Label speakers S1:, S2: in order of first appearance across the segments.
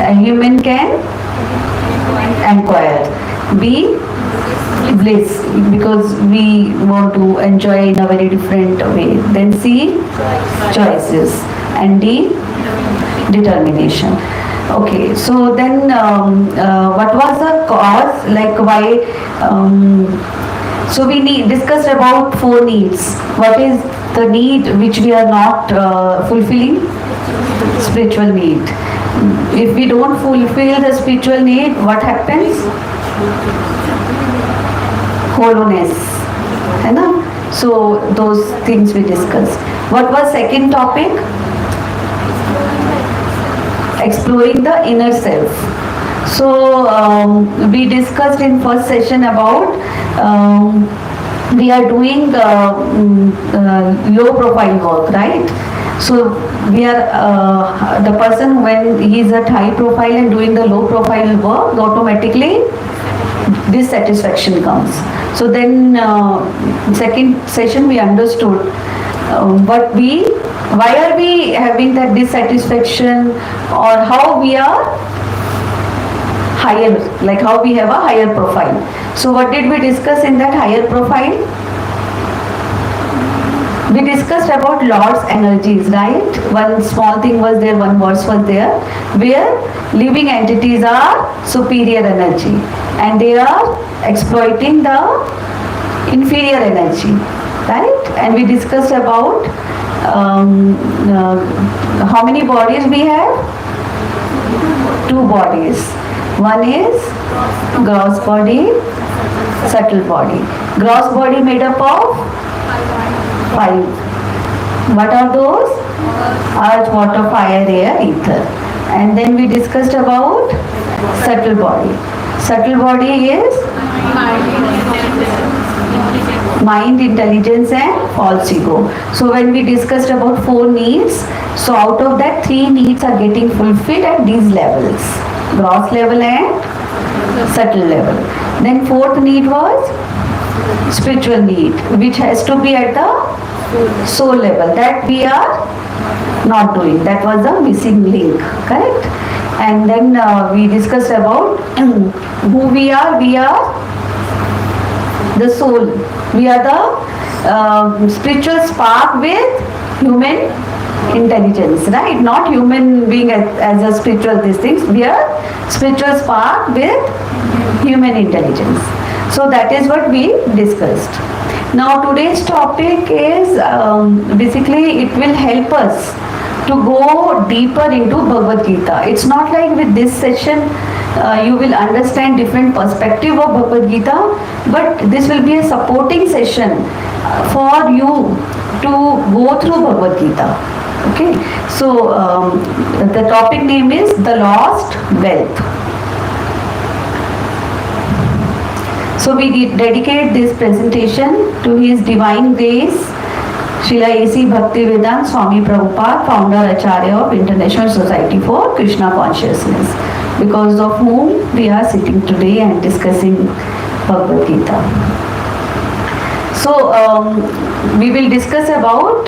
S1: A human can acquire. B, bliss, because we want to enjoy in a very different way. Then C, choices. And D, determination. Okay, so then what was the cause, like why, so we discussed about 4 needs. What is the need which we are not fulfilling? Spiritual need. If we don't fulfill the spiritual need, what happens? Hollowness. है ना? So those things we discussed. What was second topic? Exploring the inner self. So we discussed in first session about we are doing low profile work, right? So we are the person, when he is at high profile and doing the low profile work, automatically dissatisfaction comes. So then second session we understood why are we having that dissatisfaction, or how we are higher, like how we have a higher profile. So what did we discuss in that higher profile? We discussed about Lord's energies, right? One small thing was there, one verse was there, where living entities are superior energy and they are exploiting the inferior energy, right? And we discussed about how many bodies we have? 2 bodies. One is gross body, subtle body. Gross body made up of 5. What are those? Earth, water, fire, air, ether. And then we discussed about subtle body. Subtle body is mind, intelligence and false ego. So when we discussed about 4 needs, so out of that 3 needs are getting fulfilled at these levels, gross level and subtle level. Then 4th need was spiritual need, which has to be at the soul level, that we are not doing. That was the missing link, correct? And then we discussed about who we are. We are the soul. We are the spiritual spark with human intelligence, right? Not human being as a spiritual these things. We are spiritual spark with human intelligence. So that is what we discussed. Now today's topic is basically it will help us to go deeper into Bhagavad Gita. It's not like with this session you will understand different perspective of Bhagavad Gita, but this will be a supporting session for you to go through Bhagavad Gita. Okay, so the topic name is The Lost Wealth. So we dedicate this presentation to His Divine Grace, Srila A.C. Bhaktivedanta Swami Prabhupada, founder Acharya of International Society for Krishna Consciousness, because of whom we are sitting today and discussing Bhagavad Gita. So we will discuss about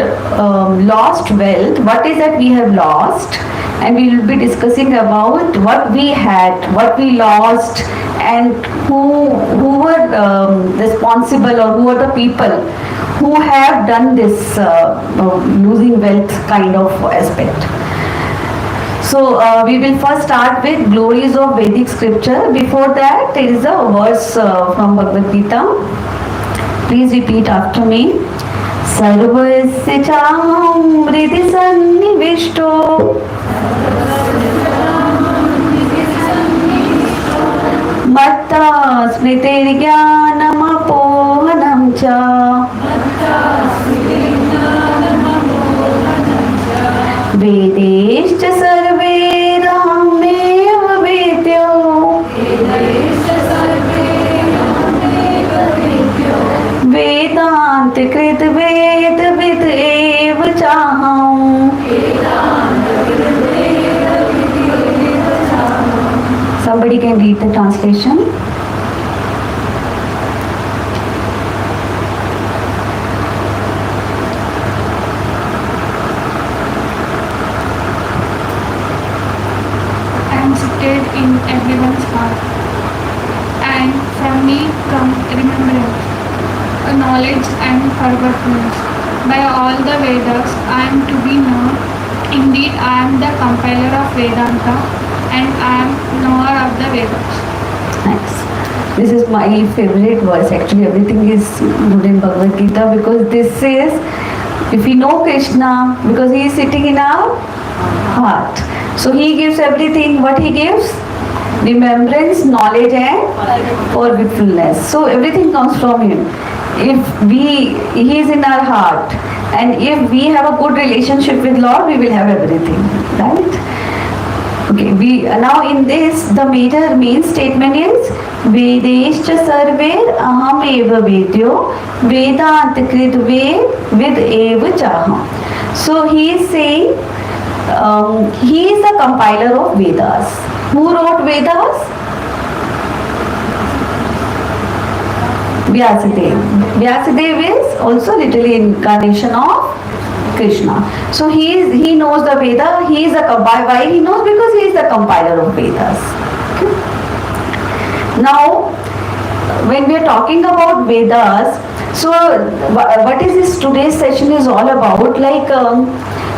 S1: lost wealth, what is that we have lost, and we will be discussing about what we had, what we lost, and who were responsible, or who are the people who have done this losing wealth kind of aspect. So we will first start with glories of Vedic scripture. Before that, there is a verse from Bhagavad Gita. Please repeat after me. Sarvasya cham hridi sannivishto matta smritir jnanam apohanam cha vedeshcha sarve rahameva vedyo vedant krit ved vid ev chaham. Somebody can read the translation.
S2: And concentrated in everyone's heart. And from me come remembrance, knowledge and forgetfulness. By all the Vedas I am to be known. Indeed, I am the compiler of Vedanta and I am knower of the Vedas.
S1: Nice. This is my favorite verse. Actually, everything is good in Bhagavad Gita because this is, if we know Krishna, because he is sitting in our heart. So he gives everything. What he gives? Remembrance, knowledge and forgetfulness. So everything comes from him. If he is in our heart, and if we have a good relationship with Lord, we will have everything, right? Okay, we now in this the major main statement is Vedescha sarver aham eva vedyo Vedant kritve vid eva chaham. So he is saying he is the compiler of Vedas. Who wrote Vedas? Vyasadeva. Vyasadeva is also literally incarnation of Krishna. So he knows the Veda. He is the compiler. Why he knows? Because he is the compiler of Vedas. Okay. Now, when we are talking about Vedas, so what is this today's session is all about? Like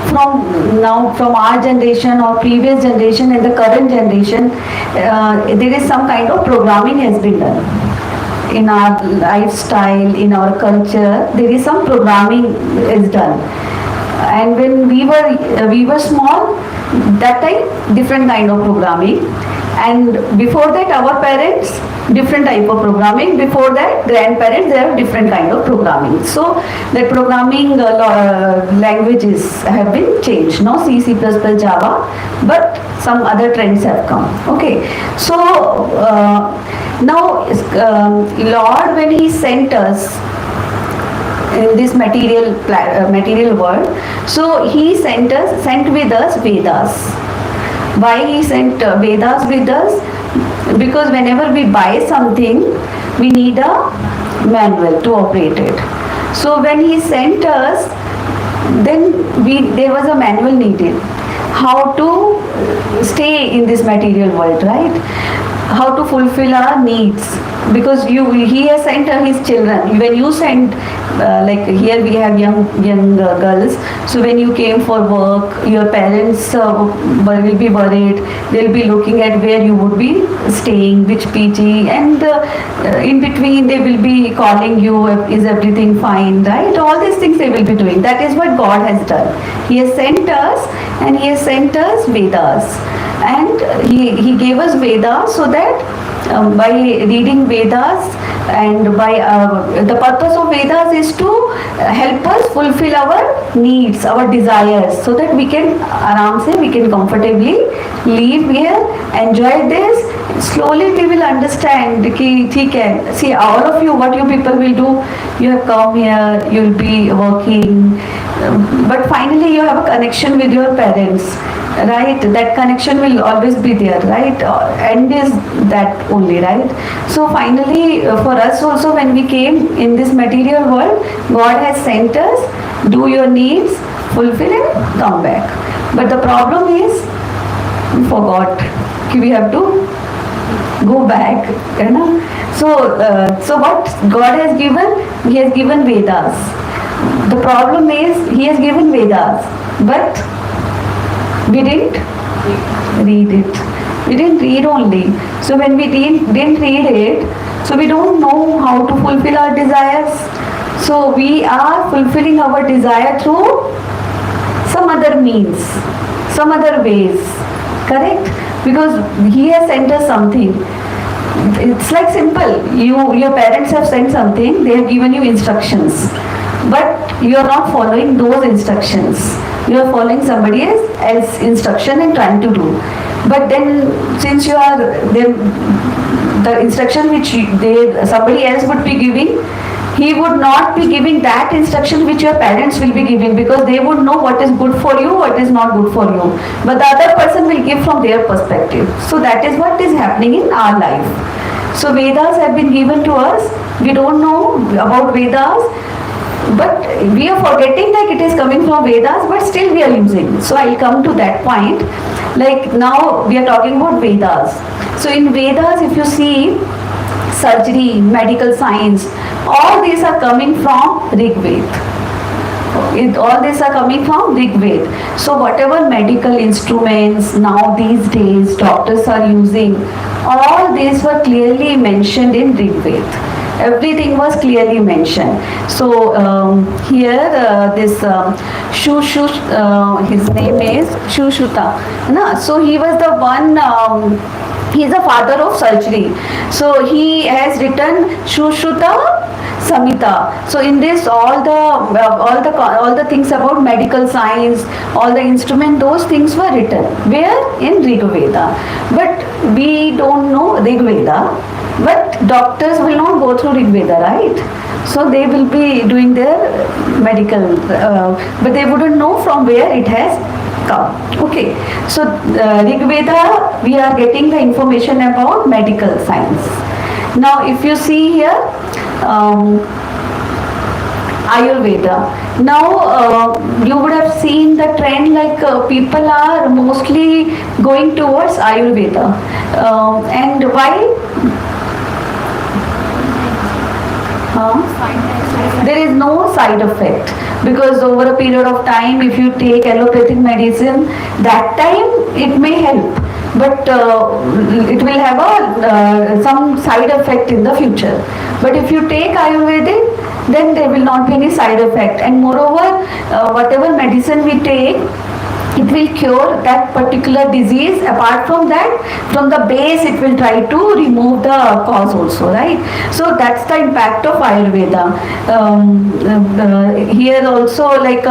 S1: from our generation or previous generation and the current generation, there is some kind of programming has been done. In our lifestyle, in our culture, there is some programming is done. And when we were small, that time different kind of programming. And before that, our parents different type of programming. Before that, grandparents, they have different kind of programming. So the programming languages have been changed. No C, C++, Java, but some other trends have come. Okay, so now Lord, when He sent us in this material world, so He sent with us Vedas. Why He sent Vedas with us? Because whenever we buy something, we need a manual to operate it. So when He sent us, then there was a manual needed. How to stay in this material world, right? How to fulfill our needs. Because He has sent His children. When you send, like here we have young girls. So when you came for work, your parents will be worried. They'll be looking at where you would be staying, which PG, and in between they will be calling you, is everything fine, right? All these things they will be doing. That is what God has done. He has sent us, and He has sent us Vedas. And He gave us Vedas so that by reading Vedas and by the purpose of Vedas is to help us fulfill our needs, our desires, so that we can we can comfortably live here, enjoy this. Slowly we will understand ki theek hai. See, all of you, what you people will do, you have come here, you will be working, but finally you have a connection with your parents, right? That connection will always be there, right? End is that only, right? So finally for us also, when we came in this material world, God has sent us, do your needs, fulfill and come back. But the problem is, we forgot कि we have to go back, you know. So what God has given, He has given Vedas. The problem is He has given Vedas, but we didn't read it. We didn't read only. So when we didn't read it, so we don't know how to fulfill our desires. So we are fulfilling our desire through some other means, some other ways, correct? Because He has sent us something. It's like simple. Your parents have sent something, they have given you instructions, but you are not following those instructions. You are following somebody else's instruction and trying to do. But then, since you are the instruction which somebody else would be giving, he would not be giving that instruction which your parents will be giving, because they would know what is good for you, what is not good for you. But the other person will give from their perspective. So that is what is happening in our life. So Vedas have been given to us. We don't know about Vedas, but we are forgetting like it is coming from Vedas, but still we are using. So I'll come to that point. Like now we are talking about Vedas. So in Vedas, if you see surgery, medical science, all these are coming from Rig Veda. All these are coming from Rig Veda. So whatever medical instruments now these days doctors are using, all these were clearly mentioned in Rig Veda. Everything was clearly mentioned. So here this his name is Shushuta. Na? So he was the one. He is the father of surgery. So he has written Shushuta Samhita. So in this, all the things about medical science, all the instrument, those things were written. Where? In Rig Veda. But we don't know Rig Veda. But doctors will not go through Rig Veda, right? So they will be doing their medical, but they wouldn't know from where it has come. Okay. So Rig Veda, we are getting the information about medical science. Now, if you see here, Ayurveda. Now, you would have seen the trend like people are mostly going towards Ayurveda. And why? There is no side effect, because over a period of time, if you take allopathic medicine, that time it may help, but it will have some side effect in the future. But if you take Ayurvedic, then there will not be any side effect. And moreover, whatever medicine we take, it will cure that particular disease. Apart from that, from the base, it will try to remove the cause also, right? So that's the impact of Ayurveda. Here also, like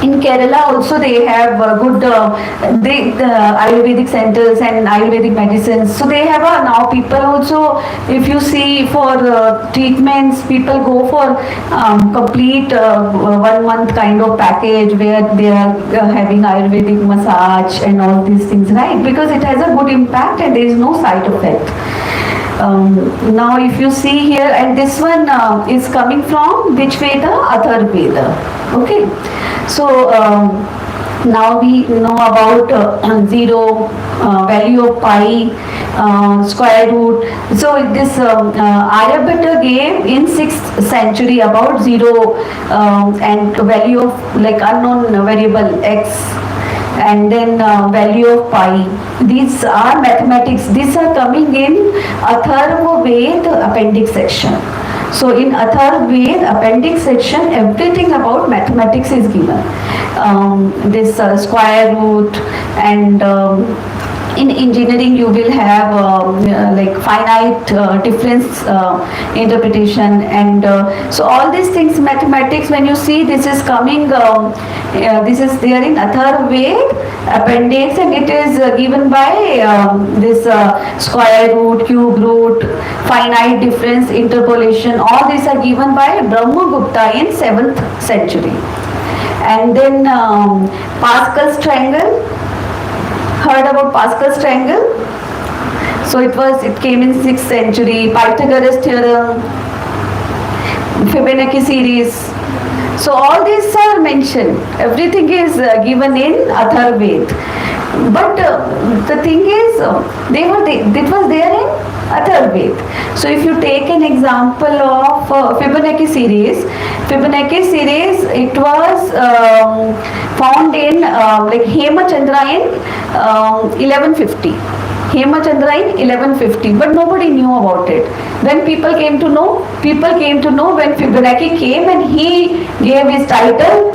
S1: in Kerala also, they have good Ayurvedic centers and Ayurvedic medicines. So they have now people also, if you see for treatments, people go for complete 1 month kind of package where they are having Ayurvedic massage and all these things, right? Because it has a good impact and there is no side effect. Now if you see here, and this one is coming from which Veda? Atharva Veda. Okay. So now we know about zero, value of pi, square root. So this Aryabhata gave in 6th century about zero and value of like unknown variable x, and then value of pi. These are mathematics. These are coming in Atharva Veda appendix section. So in Atharva Veda appendix section, everything about mathematics is given. This square root, and in engineering you will have like finite difference interpretation, and so all these things, mathematics, when you see this is coming, this is there in Atharva Veda appendix, and it is given by this square root, cube root, finite difference, interpolation. All these are given by Brahmagupta in 7th century. And then Pascal's triangle. Heard about Pascal's triangle? So it came in 6th century. Pythagoras theorem, Fibonacci series. So all these are mentioned. Everything is given in Atharva Veda. But the thing is, it was there in Atharva Veda. So if you take an example of Fibonacci series, it was found in like Hemachandra in 1150. Hemachandra in 1150, but nobody knew about it. When people came to know when Fibonacci came, and he gave his title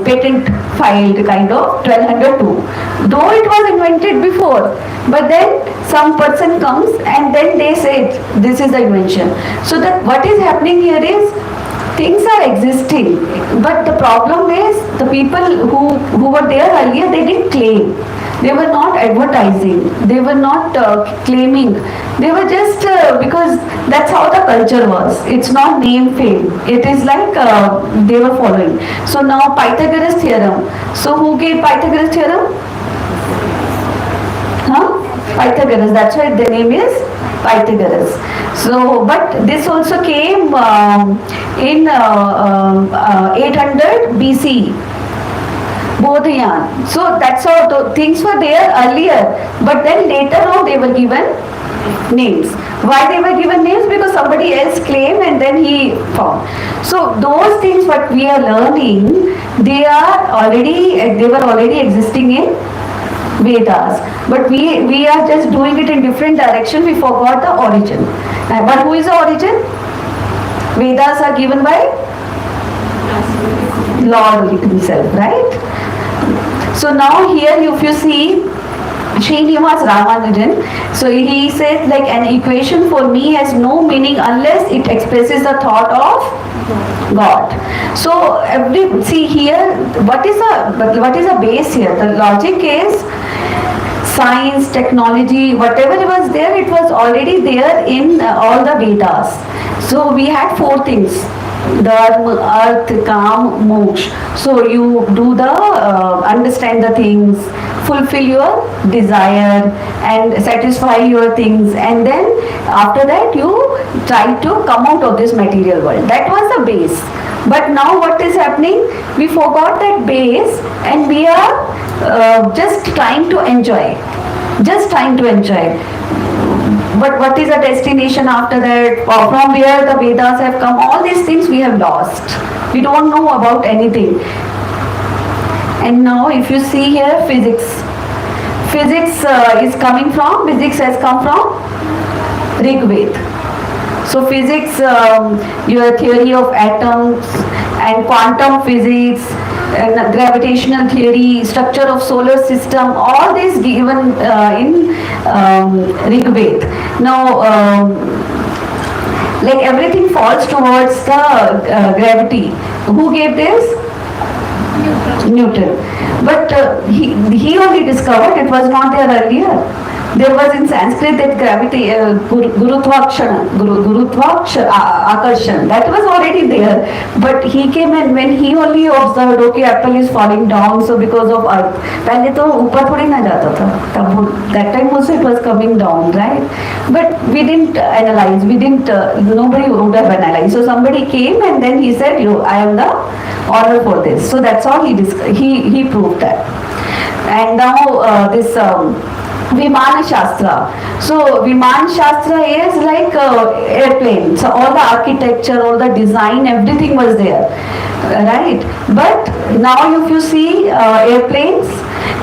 S1: patent filed kind of 1202. Though it was invented before, but then some person comes and then they said this is the invention. So that what is happening here is things are existing, but the problem is the people who were there earlier, they didn't claim. They were not advertising. They were not claiming. They were just because that's how the culture was. It's not name fame. It is like they were following. So now Pythagoras theorem. So who gave Pythagoras theorem? Pythagoras. That's why the name is Pythagoras. So, but this also came in 800 BC. Bodhayan. So that's how the things were there earlier, but then later on they were given names. Why they were given names? Because somebody else claimed and then he found. So those things what we are learning, they were already existing in Vedas, but we are just doing it in different direction. We forgot the origin. But who is the origin? Vedas are given by Lord himself, right? So now here if you see Srinivas Ramanujan, so he said like an equation for me has no meaning unless it expresses the thought of God. So see here, what is the base here? The logic is science, technology, whatever was there, it was already there in all the Vedas. So we had four things: dharma, arth, kam, moksha. So you do the understand the things, fulfill your desire and satisfy your things, and then after that you try to come out of this material world. That was the base. But now what is happening? We forgot that base and we are just trying to enjoy. Just trying to enjoy. But what is the destination after that? From where the Vedas have come? All these things we have lost. We don't know about anything. And now if you see here physics. Physics is coming from, physics has come from Rig Veda. So physics, your theory of atoms and quantum physics, and gravitational theory, structure of solar system, all this given in Rig Veda. Now, like everything falls towards the gravity. Who gave this? Newton. But he only discovered, it was not there earlier. There was in Sanskrit that gravity, Akarshan, that was already there. But he came and when he only observed, okay, apple is falling down, so because of earth. पहले तो ऊपर थोड़ी ना जाता था. That time also it was coming down, right? But we didn't analyze, nobody would have analyzed. So somebody came and then he said, I am the honor for this. So that's how he proved that. And now this Vimana Shastra. So Vimana Shastra is like airplane. So all the architecture, all the design, everything was there, right? But now if you see airplanes,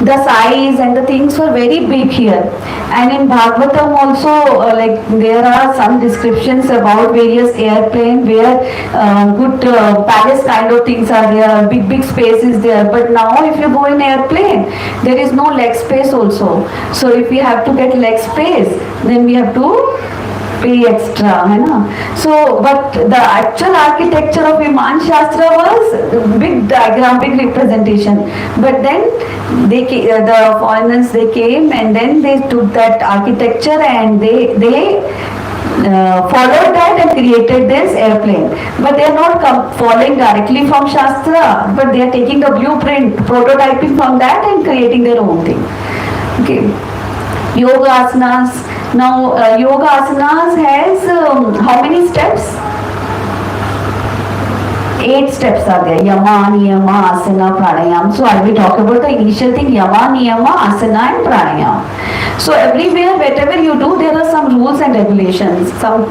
S1: the size and the things were very big here. And in Bhagavatam also, like there are some descriptions about various airplane where good palace kind of things are there, big space is there. But now if you go in airplane, there is no leg space also. So if we have to get leg space, then we have to pay extra, है ना? So, but the actual architecture of Viman Shastra was big diagram, big representation. But then the foreigners they came and then they took that architecture and they followed that and created this airplane. But they are not following directly from Shastra, but they are taking the blueprint, prototyping from that and creating their own thing. Okay. Yoga asanas. Now, yoga asanas has how many steps? 8 steps are there. Yama, Niyama, Asana, Pranayama. So I will talk about the initial thing, Yama, Niyama, Asana and Pranayama. So everywhere, whatever you do, there are some rules and regulations. Some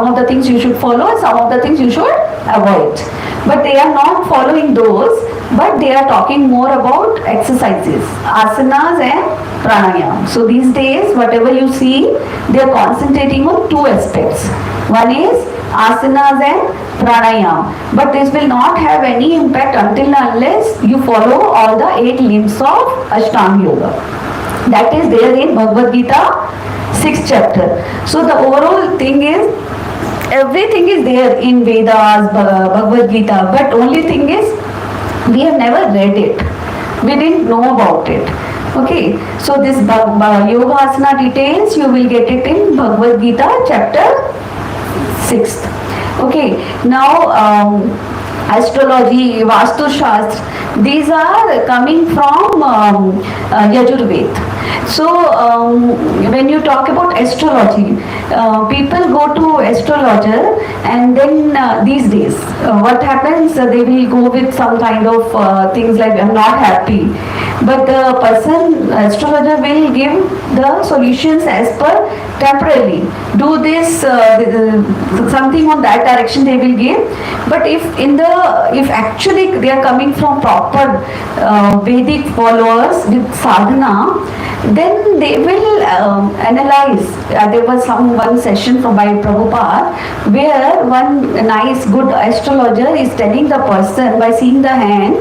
S1: of the things you should follow, some of the things you should avoid. But they are not following those, but they are talking more about exercises, asanas and pranayama. So these days, whatever you see, they are concentrating on 2 aspects. One is asanas and pranayama. But this will not have any impact until unless you follow all the 8 limbs of Ashtanga Yoga. That is there in Bhagavad Gita, 6th chapter. So the overall thing is, everything is there in Vedas, Bhagavad Gita, but only thing is, we have never read it. We didn't know about it. Okay, so this Yoga Asana details, you will get it in Bhagavad Gita chapter 6th. Okay, now astrology, Vastu Shastra, these are coming from Yajurved. So when you talk about astrology, people go to astrologer, and then these days what happens, they will go with some kind of things like I'm not happy, but the person astrologer will give the solutions as per temporarily. Do this, something on that direction they will give. But if actually they are coming from proper Vedic followers with sadhana, then they will analyze. There was one session from by Prabhupada where one nice good astrologer is telling the person by seeing the hand,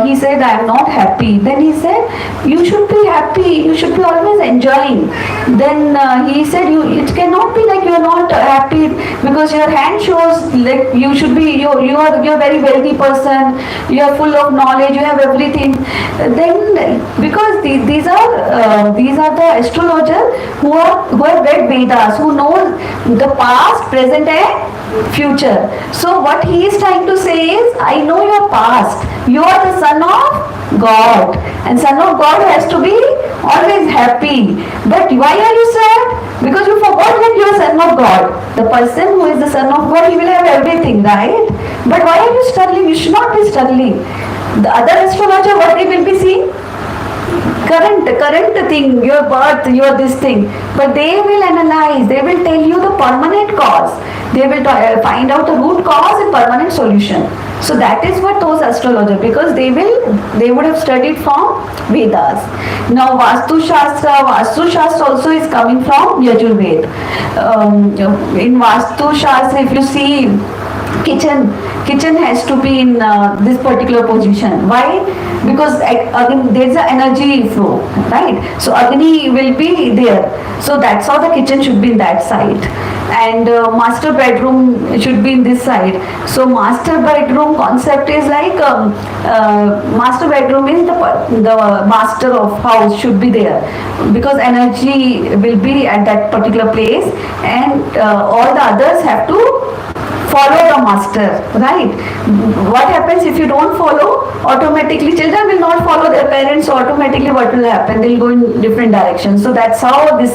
S1: he said I am not happy. Then he said you should be happy, you should be always enjoying. Then he said it cannot be like you are not happy, because your hand shows like you should be, you are very wealthy person, you are full of knowledge, you have everything. Then because these are the astrologers who have read Vedas, who know the past, present and future. So what he is trying to say is, I know your past, you are the son of God, and son of God has to be always happy. But why are you sad? Because you forgot that you are son of God. The person who is the son of God, he will have everything, right? But why are you struggling? You should not be struggling. The other astrologer, what they will be seeing? Current thing, your birth, your this thing. But they will analyze, they will tell you the permanent cause. They will find out the root cause and permanent solution. So that is what those astrologers, because they would have studied from Vedas. Now Vastu Shastra also is coming from Yajurved. In Vastu Shastra, if you see kitchen has to be in this particular position. Why? Because again there is an energy flow, right? So Agni will be there. So that's how the kitchen should be in that side. And master bedroom should be in this side. So master bedroom concept is like master bedroom is the master of house should be there, because energy will be at that particular place, and all the others have to follow the master, right? What happens if you don't follow? Automatically children will not follow their parents, so automatically what will happen? They'll go in different directions. So that's how this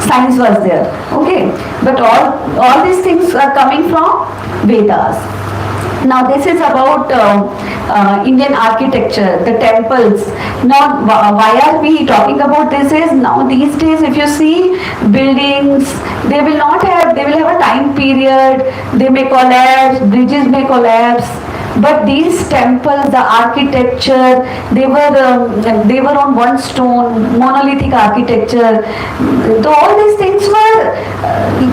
S1: science was there. Okay, but all these things are coming from Vedas. Now this is about Indian architecture, the temples. Now why are we talking about this is, now these days if you see buildings, they will have a time period, they may collapse, bridges may collapse. But these temples, the architecture, they were on one stone, monolithic architecture. So all these things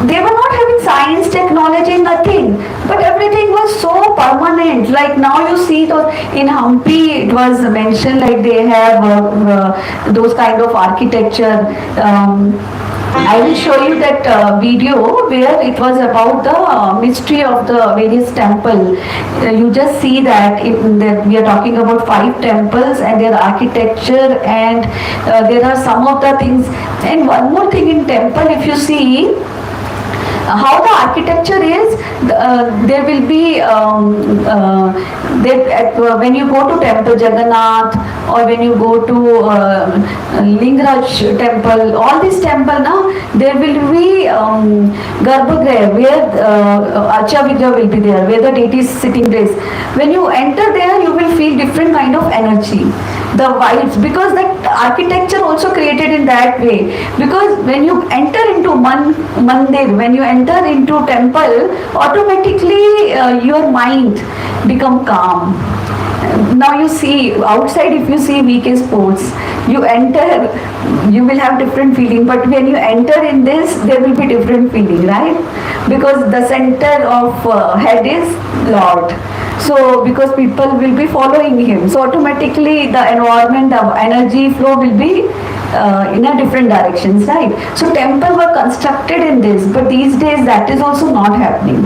S1: they were not having science, technology, nothing. But everything was so permanent. Like now you see in Hampi, it was mentioned like they have those kind of architecture. I will show you that video where it was about the mystery of the various temple. You just see that we are talking about 5 temples and their architecture, and there are some of the things. And one more thing in temple, if you see how the architecture is, there will be when you go to temple Jagannath, or when you go to Lingaraj temple, all these temple now, there will be Garbhagriha where Archa Vidya will be there, where the deity is sitting place. When you enter there, you will feel different kind of energy, the vibes, because that architecture also created in that way. Because when you enter into mandir, when you enter into temple, automatically your mind become calm. Now you see outside, if you see VK Sports, you enter, you will have different feeling, but when you enter in this, there will be different feeling, right? Because the center of head is Lord. So because people will be following him, so automatically the environment, the energy flow will be in a different directions, right? So temple were constructed in this, but these days that is also not happening.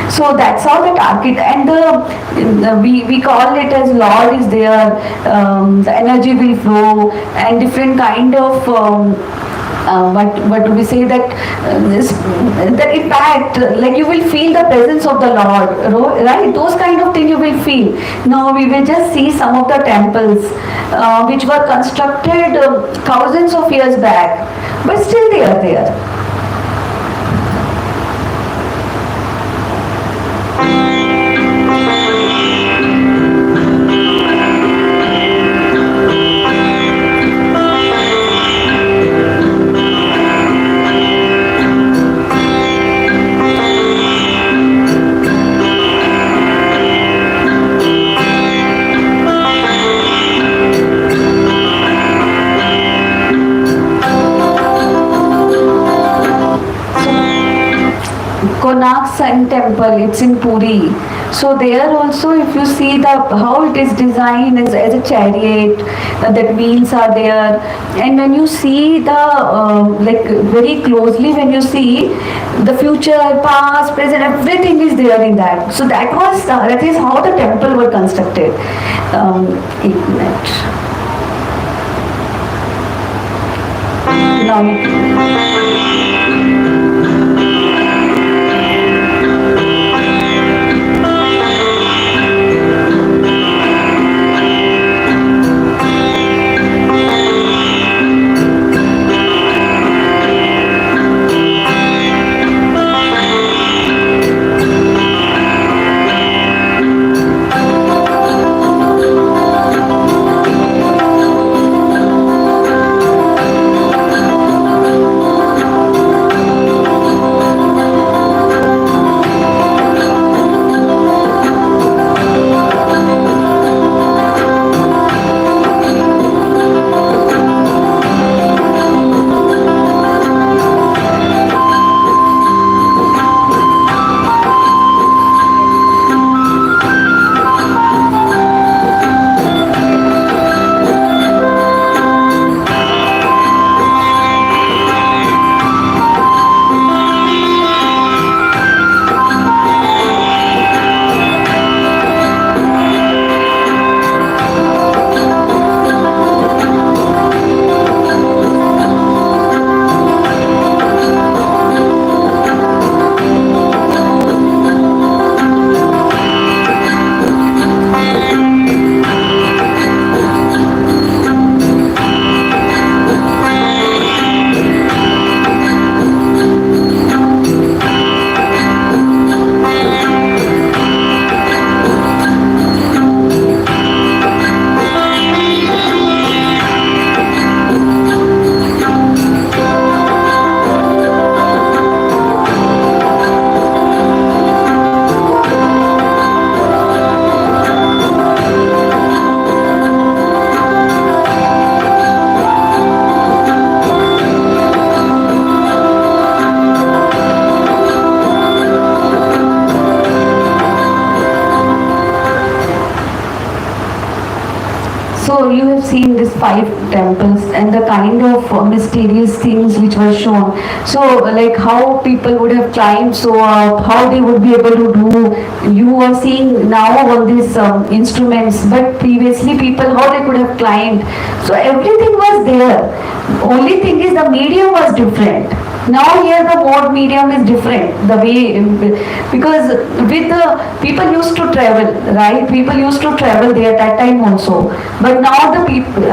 S1: So that's how that architect, and we call it as Lord is there, the energy will flow, and different kind of What do we say, that that impact, like you will feel the presence of the Lord, right? Those kind of thing you will feel. Now we will just see some of the temples which were constructed thousands of years back, but still they are there. Konark Sun Temple, it's in Puri. So there also, if you see the how it is designed as a chariot, that wheels are there, and when you see the like very closely, when you see the future, past, present, everything is there in that. So that is how the temple were constructed. 8 minutes. Now. So you have seen these 5 temples and the kind of mysterious things which were shown. So like how people would have climbed so up, how they would be able to do. You are seeing now on these instruments, but previously people how they could have climbed. So everything was there. Only thing is the medium was different. Now here the mode medium is different, the way, because with the people used to travel, right? People used to travel there at that time also. But now the people,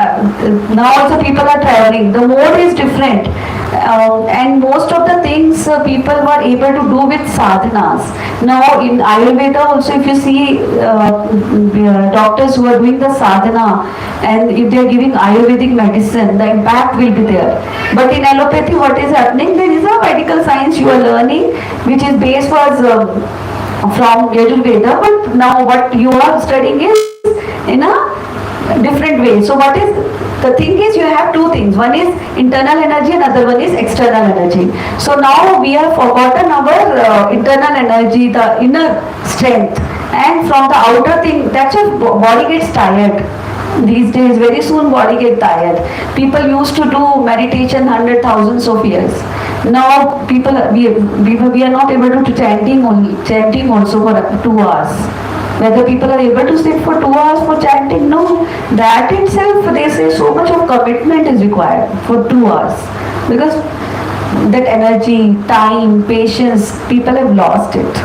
S1: now also people are traveling. The mode is different. And most of the things people were able to do with sadhanas. Now in Ayurveda also, if you see doctors who are doing the sadhana, and if they are giving Ayurvedic medicine, the impact will be there. But in allopathy, what is happening? There is a medical science you are learning, which is based was from Ayurveda, but now what you are studying is in a different way. So what is the thing is, you have 2 things. One is internal energy and other one is external energy. So now we have forgotten our internal energy, the inner strength, and from the outer thing, that's why body gets tired. These days, very soon body get tired. People used to do meditation hundred thousands of years. Now people, we are not able to chanting also for 2 hours. Whether people are able to sit for 2 hours for chanting, no. That itself, they say so much of commitment is required for 2 hours. Because that energy, time, patience, people have lost it.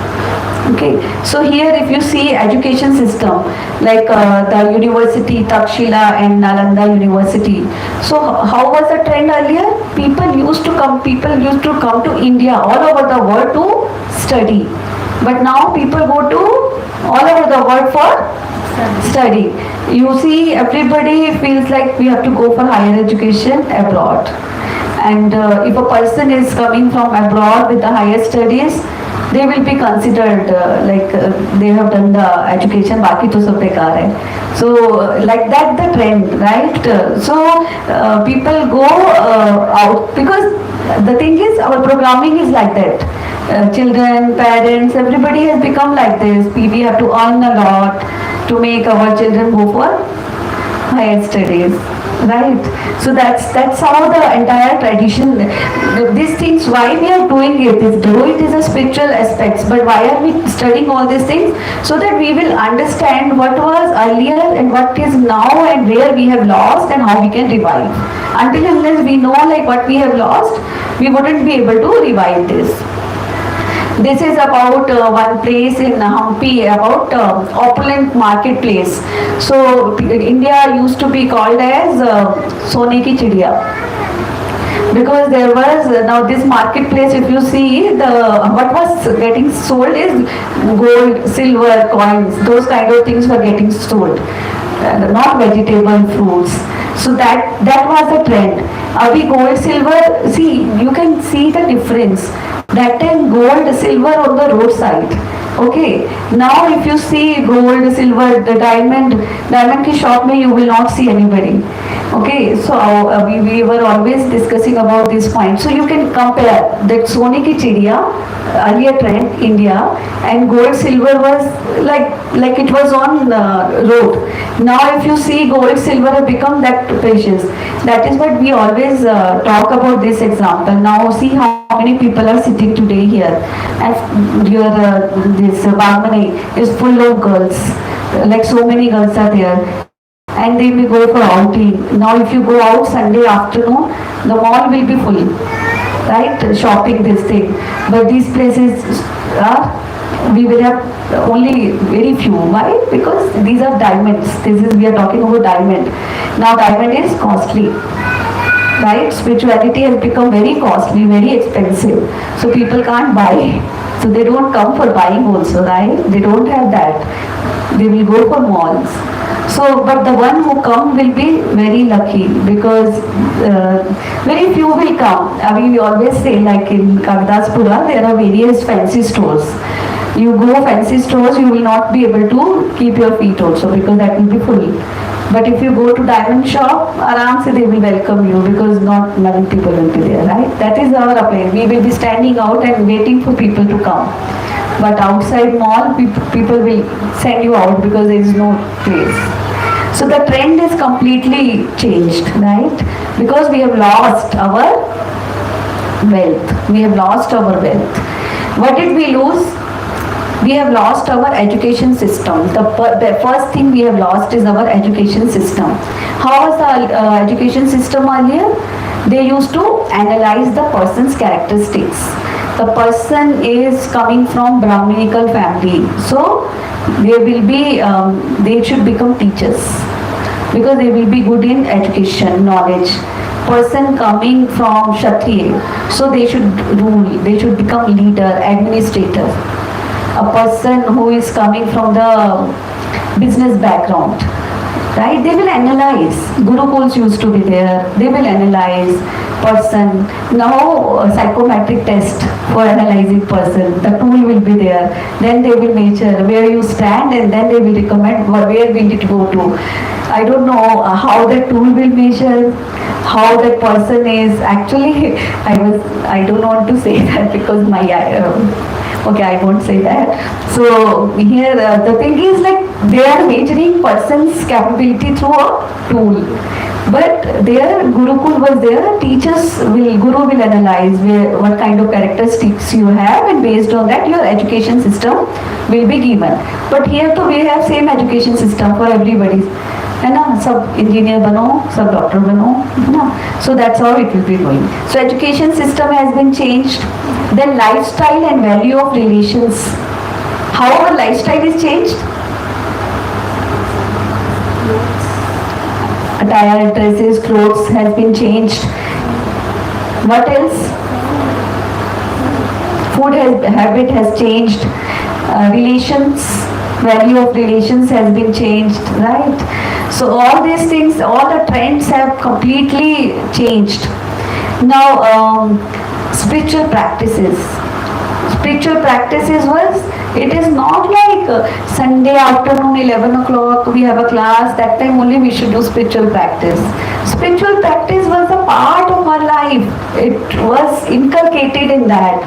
S1: Okay, so here if you see education system like the university Takshila and Nalanda University. So how was the trend earlier? People used to come to India all over the world to study. But now people go to all over the world for study. You see, everybody feels like we have to go for higher education abroad. And if a person is coming from abroad with the higher studies, they will be considered they have done the education, baki to sab bekar hai. So like that the trend, right? People go out because the thing is our programming is like that. Children, parents, everybody has become like this. We have to earn a lot to make our children go for higher studies, right? So that's how the entire tradition, these things, why we are doing it is, though it is a spiritual aspects, but why are we studying all these things? So that we will understand what was earlier and what is now and where we have lost and how we can revive. Until unless we know like what we have lost, we wouldn't be able to revive this. This is about one place in Hampi, about opulent marketplace. So India used to be called as Sone ki Chidiya. Because there was, now this marketplace, if you see, what was getting sold is gold, silver, coins, those kind of things were getting sold. Not vegetable, fruits. So that was the trend. Abhi gold, silver, see, you can see the difference. That time gold, silver on the roadside. Okay. Now if you see gold, silver, the diamond ki shop mein you will not see anybody. Okay. So we were always discussing about this point. So you can compare that Sone ki Chidiya, earlier trend, India, and gold, silver was like it was on road. Now if you see gold, silver have become that precious. That is what we always talk about this example. Now see how many people are sitting today here, and your this Bagmani is full of girls, like so many girls are there, and they will go for outing. Now if you go out Sunday afternoon, the mall will be full, right, shopping this thing. But these places we will have only very few. Why? Because these are diamonds. We are talking about diamond. Now diamond is costly. Right? Spirituality has become very costly, very expensive. So people can't buy. So they don't come for buying also, right? They don't have that. They will go for malls. So, but the one who come will be very lucky because very few will come. I mean, we always say like in Kaggadasapur, there are various fancy stores. You go fancy stores, you will not be able to keep your feet also because that will be full. But if you go to diamond shop, aram se they will welcome you because not many people will be there, right? That is our appeal. We will be standing out and waiting for people to come. But outside mall, people will send you out because there is no place. So the trend is completely changed, right? Because we have lost our wealth. We have lost our wealth. What did we lose? We have lost our education system. The first thing we have lost is our education system. How was the education system earlier? They used to analyze the person's characteristics. The person is coming from Brahminical family. So they should become teachers because they will be good in education, knowledge. Person coming from Kshatriya, so they should rule, they should become leader, administrator. A person who is coming from the business background, right? They will analyze. Gurukuls used to be there. They will analyze person. Now psychometric test for analyzing person. The tool will be there. Then they will measure where you stand, and then they will recommend where will it go to. I don't know how the tool will measure, how that person is. Actually, I don't want to say that because Okay, I won't say that. So here the thing is like they are measuring person's capability through a tool. But there Gurukul was there, Guru will analyze what kind of characteristics you have, and based on that your education system will be given. But here too we have same education system for everybody. है ना, सब engineer बनो, सब doctor बनो, है ना. So that's how it will be going. So education system has been changed. Then lifestyle and value of relations. How our lifestyle is changed? Attire, dresses, clothes has been changed. What else? Habit has changed. Relations, value of relations has been changed, right? So all these things, all the trends have completely changed. Now, spiritual practices. Spiritual practices was, it is not like Sunday afternoon 11 o'clock we have a class, that time only we should do spiritual practice. Spiritual practice was a part of our life. It was inculcated in that.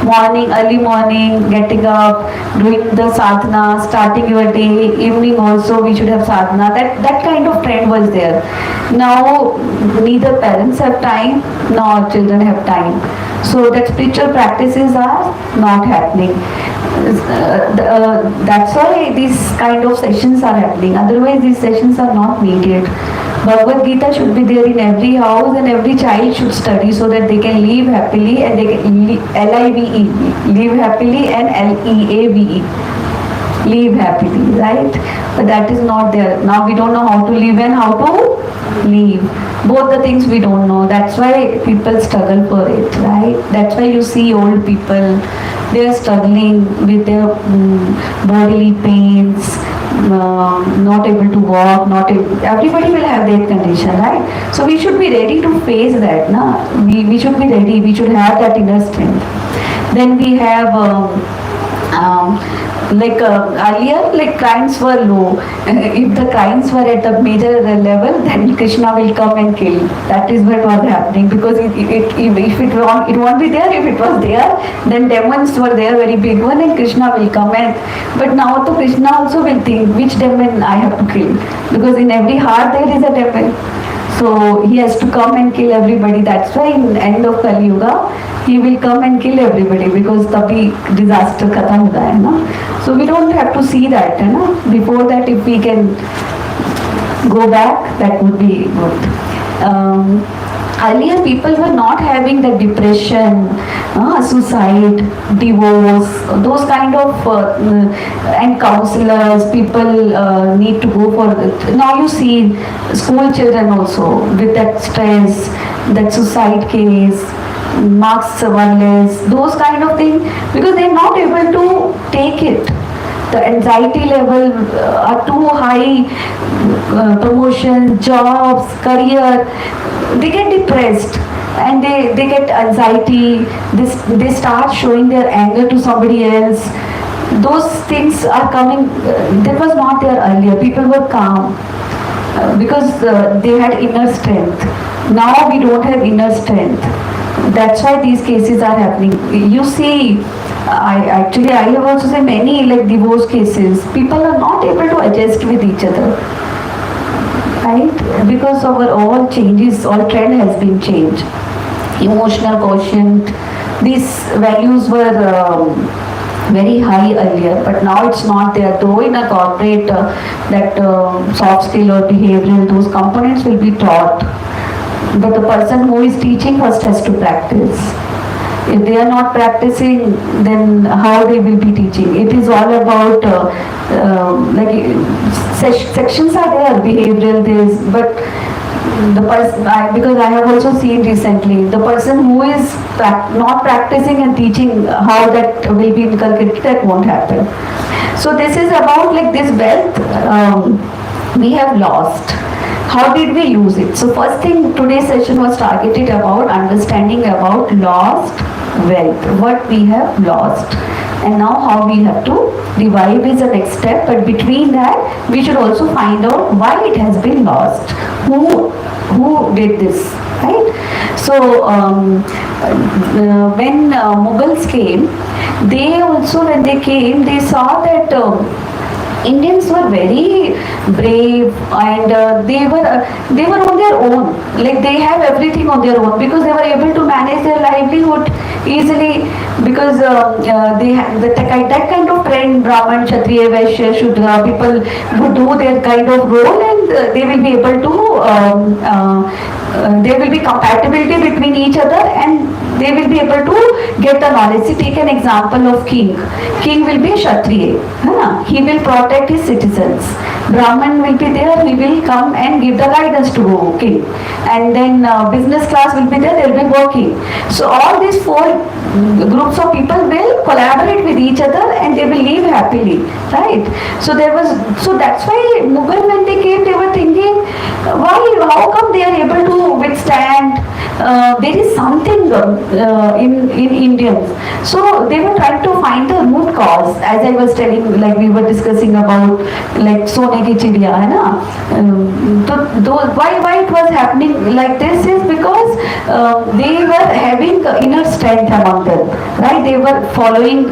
S1: Morning, early morning, getting up, doing the sadhana, starting your day, evening also we should have sadhana. That kind of trend was there. Now neither parents have time nor children have time. So that spiritual practices are not happening. That's why these kind of sessions are happening. Otherwise these sessions are not needed. Bhagavad Gita should be there in every house, and every child should study so that they can live happily, and they can live happily, and L-E-A-V-E. Live happily, right? But that is not there. Now we don't know how to live and how to live. Both the things we don't know. That's why people struggle for it, right? That's why you see old people, they are struggling with their bodily pains, not able to walk, everybody will have that condition, right? So we should be ready to face that. Na? We should be ready, we should have that inner strength. Then we have earlier, like crimes were low. If the crimes were at a major level, then Krishna will come and kill. That is what was happening, because if it won't be there. If it was there, then demons were there, very big one, and Krishna will come. But now to Krishna also will think which demon I have to kill, because in every heart there is a demon. So he has to come and kill everybody. That's why in the end of Kali Yuga, he will come and kill everybody, because tabhi disaster khatam hota hai na. So we don't have to see that, hai na. Before that, if we can go back, that would be good. Earlier people were not having the depression, suicide, divorce, those kind of and counselors, people need to go for it. Now you see school children also with that stress, that suicide case, marks surveillance, those kind of things, because they are not able to take it. The anxiety level are too high, promotion, jobs, career, they get depressed and they get anxiety, they start showing their anger to somebody else. Those things are coming, that was not there earlier. People were calm because they had inner strength. Now we don't have inner strength. That's why these cases are happening. You see, I have also seen many like divorce cases. People are not able to adjust with each other, right? Because of all changes, all trend has been changed. Emotional quotient, these values were very high earlier, but now it's not there. Though in a corporate, that soft skill or behavioral, those components will be taught. But the person who is teaching first has to practice. If they are not practicing, then how they will be teaching? It is all about sections are there, behavioral this, but the person, because I have also seen recently, the person who is not practicing and teaching how that will be inculcated, that won't happen. So this is about like this wealth we have lost. How did we lose it? So first thing, today's session was targeted about understanding about lost wealth, what we have lost, and now how we have to revive is the next step. But between that, we should also find out why it has been lost. Who did this? right? So when Mughals came, they also, when they came, they saw that Indians were very brave, and they were on their own. Like they have everything on their own because they were able to manage their livelihood easily, because they had that kind of trend. Brahman, Kshatriya, Vaishya, Shudra, people would do their kind of role, and they will be able to there will be compatibility between each other, and they will be able to get the knowledge. See, take an example of king. King will be a Kshatriya, है he will protect his citizens. Brahman will be there, he will come and give the guidance to king. And then business class will be there, they will be working. So all these four groups of people will collaborate with each other, and they will live happily, right? So that's why Mughal, when they came, they were thinking, how come they are able to withstand? There is something in Indians. So they were trying to find the root cause, as I was telling, like we were discussing about, like Sone ki Chidiya, hai na? Why it was happening like this is because they were having inner strength among them, right? They were following,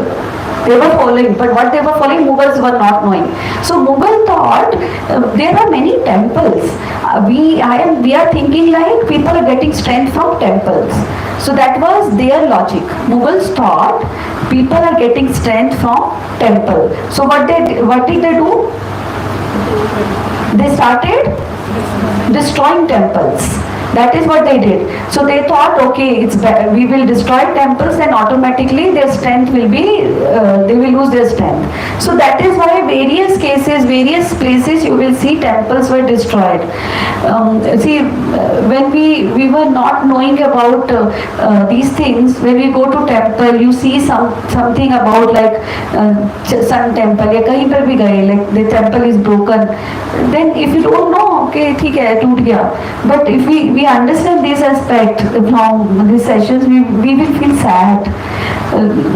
S1: but what they were following, Mughals were not knowing. So Mughal thought there are many temples. We are thinking like people are getting strength from temples. So that was their logic. Mughals thought people are getting strength from temple. So what did they do? They started destroying temples. That is what they did. So they thought, okay, we will destroy temples, and automatically their strength will be, they will lose their strength. So that is why various cases, various places you will see temples were destroyed. When we were not knowing about these things, when we go to temple, you see something about like Sun Temple, या कहीं पर भी गए, like the temple is broken. Then if you don't know, okay, ठीक है, टूट गया. But if we understand this aspect from these sessions, we will feel sad.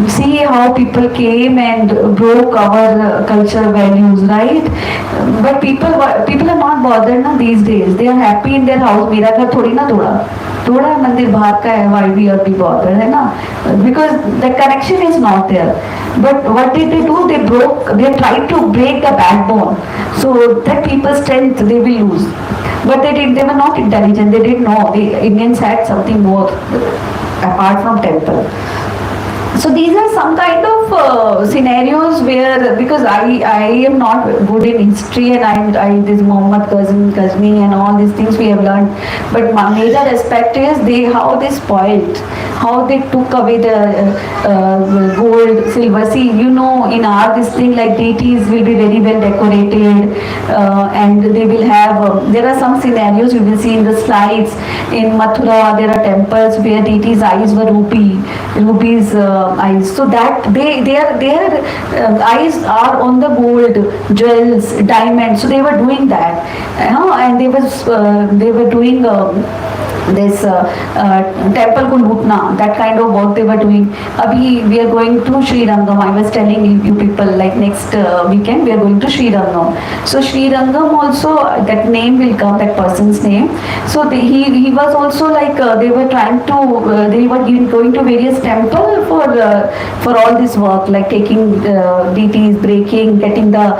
S1: See how people came and broke our culture values, right? But people are not bothered na these days. They are happy in their house. मेरा घर थोड़ी ना तोड़ा है, मंदिर बाहर का है, why we are be bothered, है ना? Because the connection is not there. But what did they do? They tried to break the backbone, so that people's strength they will lose. But they were not intelligent. They didn't know. The Indians had something more apart from temple. So these are some kind of scenarios where, because I am not good in history, and I this Muhammad Ghazni and all these things we have learned, but my major aspect is how they spoiled, how they took away the gold, silver. See, in our this thing, like deities will be very well decorated, and they will have, there are some scenarios you will see in the slides. In Mathura, there are temples where deities' eyes were rupees eyes. So that their eyes are on the gold, jewels, diamonds. So they were doing that, and they were doing this temple ko lootna, that kind of work they were doing. Abhi we are going to Sri Rangam. I was telling you people, like next weekend we are going to Sri Rangam. So Sri Rangam also, that name will come, that person's name. So he was also like they were trying to they were going to various temple for all this work, like taking deities, breaking, getting the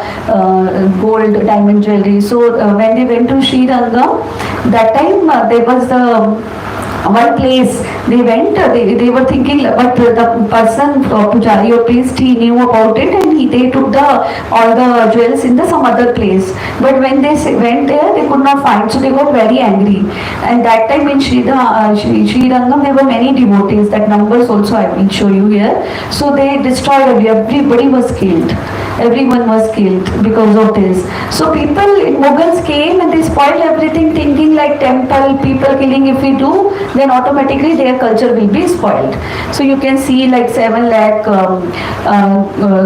S1: gold, diamond jewelry. So when they went to Sri Rangam, that time there was the one place they went, they were thinking, but the person, Pujari or priest, he knew about it, and they took all the jewels in some other place. But when they went there, they could not find, so they got very angry. And that time in Sri Rangam, there were many devotees. That numbers also I will show you here. So they destroyed, everybody was killed. Everyone was killed because of this. So people, Mughals came and they spoiled everything, thinking like temple, people killing. If we do, then automatically their culture will be spoiled. So you can see like 7 lakh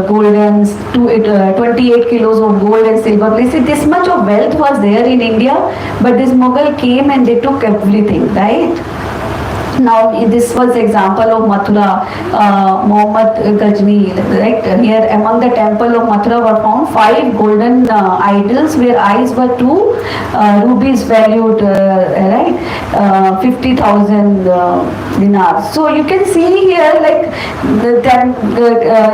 S1: golden, 28 kilos of gold and silver. Please see, this much of wealth was there in India, but this Mughal came and they took everything, right? Now this was example of Mathura, Muhammad Ghazni, right? Here among the temple of Mathura were found 5 golden idols where eyes were 2 rubies valued, right? 50,000 dinars. So you can see here like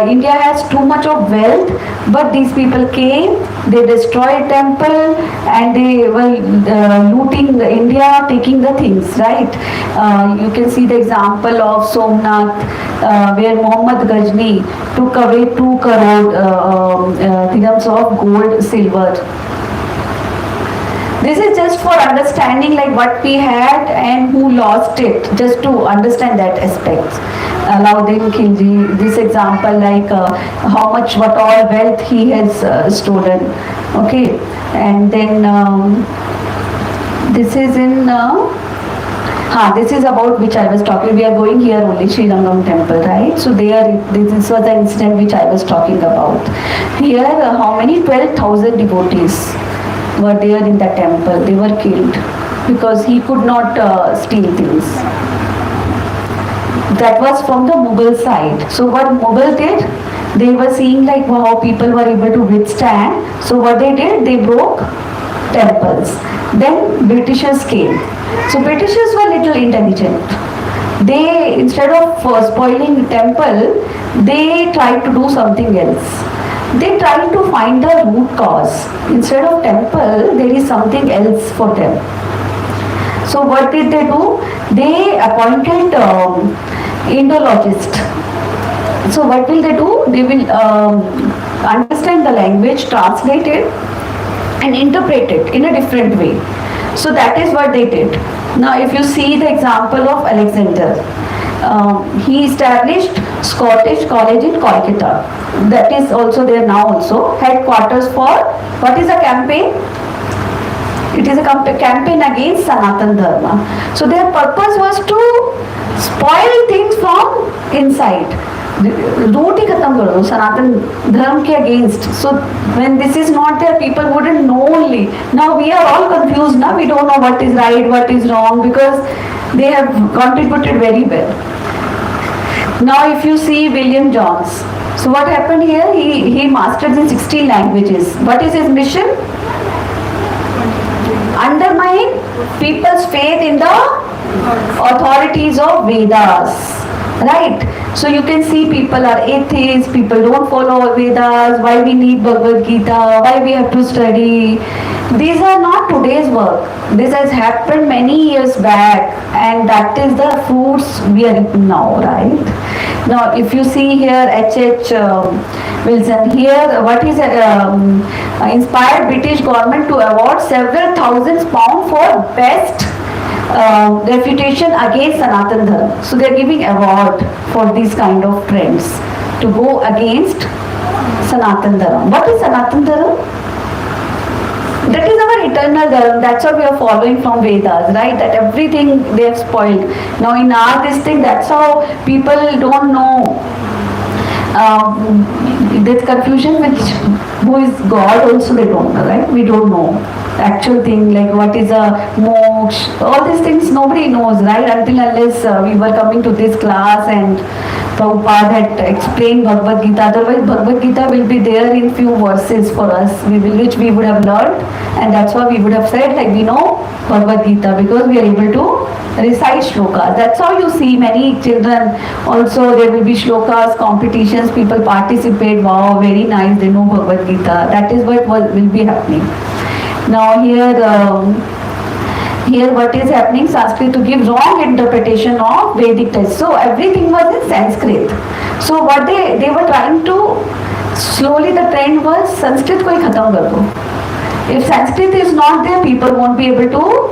S1: India has too much of wealth, but these people came, they destroyed temple and they were looting India, taking the things, right? You can see the example of Somnath, where Muhammad Ghazni took away 2 crore dirhams of gold, silver. This is just for understanding like what we had and who lost it, just to understand that aspect. Alauddin Khilji, this example like how much, what all wealth he has stolen. Okay, and then this is in this is about which I was talking. We are going here only Sri Rangam temple, right? So there, this was the incident which I was talking about. Here, how many? 12,000 devotees were there in the temple. They were killed because he could not steal things. That was from the Mughal side. So what Mughal did, they were seeing like how people were able to withstand. So what they did, they broke temples. Then Britishers came. So Britishers were little intelligent. They, instead of spoiling the temple, they tried to do something else. They tried to find the root cause. Instead of temple, there is something else for them. So what did they do? They appointed Indologist. So what will they do? They will understand the language, translate it and interpret it in a different way. So that is what they did. Now if you see the example of Alexander, he established Scottish College in Kolkata. That is also there now also. Headquarters for, what is a campaign? It is a campaign against Sanatan Dharma. So their purpose was to spoil things from inside. Root hi khatam kar do, Sanatan Dharma ke against. So when this is not there, people wouldn't know only. Now we are all confused now. We don't know what is right, what is wrong, because they have contributed very well. Now if you see William Jones, so what happened here? He mastered in 16 languages. What is his mission? Undermine people's faith in the authorities of Vedas, right? So you can see people are atheists, people don't follow Vedas, why we need Bhagavad Gita, why we have to study. These are not today's work. This has happened many years back and that is the fruits we are eating now, right? Now if you see here H.H. Wilson, here what is inspired British government to award several thousands pounds for best refutation against Sanatan Dharma. So they are giving award for these kind of trends to go against Sanatan Dharma. What is Sanatan Dharma? That is our eternal dharma. That's what we are following from Vedas, right? That everything they have spoiled. Now in our this thing, that's how people don't know. There's confusion with who is God also they don't know, right? We don't know. Actual thing like what is a moksha, all these things nobody knows, right? Until unless we were coming to this class and Prabhupada had explained Bhagavad Gita. Otherwise Bhagavad Gita will be there in few verses for us, which we would have learned, and that's why we would have said like we know Bhagavad Gita because we are able to recite shlokas. That's how you see many children also there will be shlokas, competitions, people participate, wow, very nice, they know Bhagavad Gita. That is what will be happening. Now here what is happening, Sanskrit to give wrong interpretation of Vedic text. So everything was in Sanskrit. So what they were trying to, slowly the trend was Sanskrit ko hi khatam kar do. If Sanskrit is not there, people won't be able to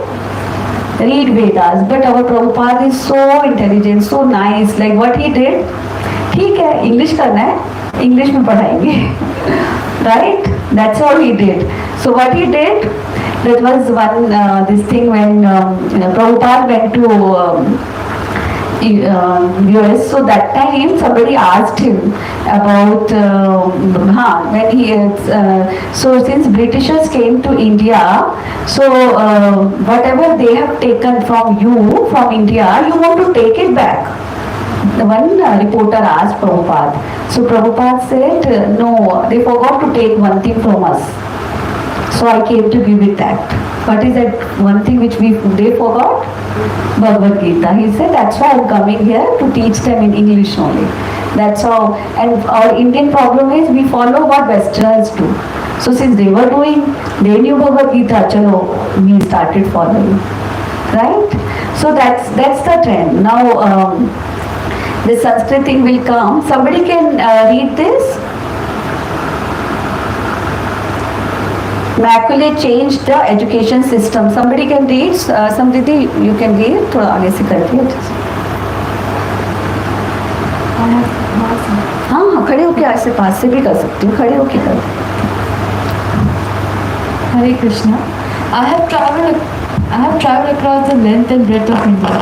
S1: read Vedas. But our Prabhupada is so intelligent, so nice. Like what he did, ठीक है English करना है, English में पढ़ाएंगे. Right? That's how he did. So what he did, that was one this thing when Prabhupada went to US. So that time somebody asked him about when he so since Britishers came to India, so whatever they have taken from you from India, you want to take it back. The one reporter asked Prabhupada. So Prabhupada said, no, they forgot to take one thing from us. So I came to give it that. What is that one thing which they forgot? Bhagavad Gita. He said, that's why I'm coming here to teach them in English only. That's how. And our Indian problem is we follow what Westerners do. So since they were doing, they knew Bhagavad Gita, chalo, we started following. Right? So that's the trend. Now, the Sanskrit thing will come. Somebody can read this. Macaulay changed the education system. Somebody can read. Samriti, you can read. थोड़ा आगे से करके. हाँ खड़े होके ऐसे पास से भी कर सकती हूँ. खड़े होके कर.
S3: Hare Krishna. I have traveled across the length and breadth of India,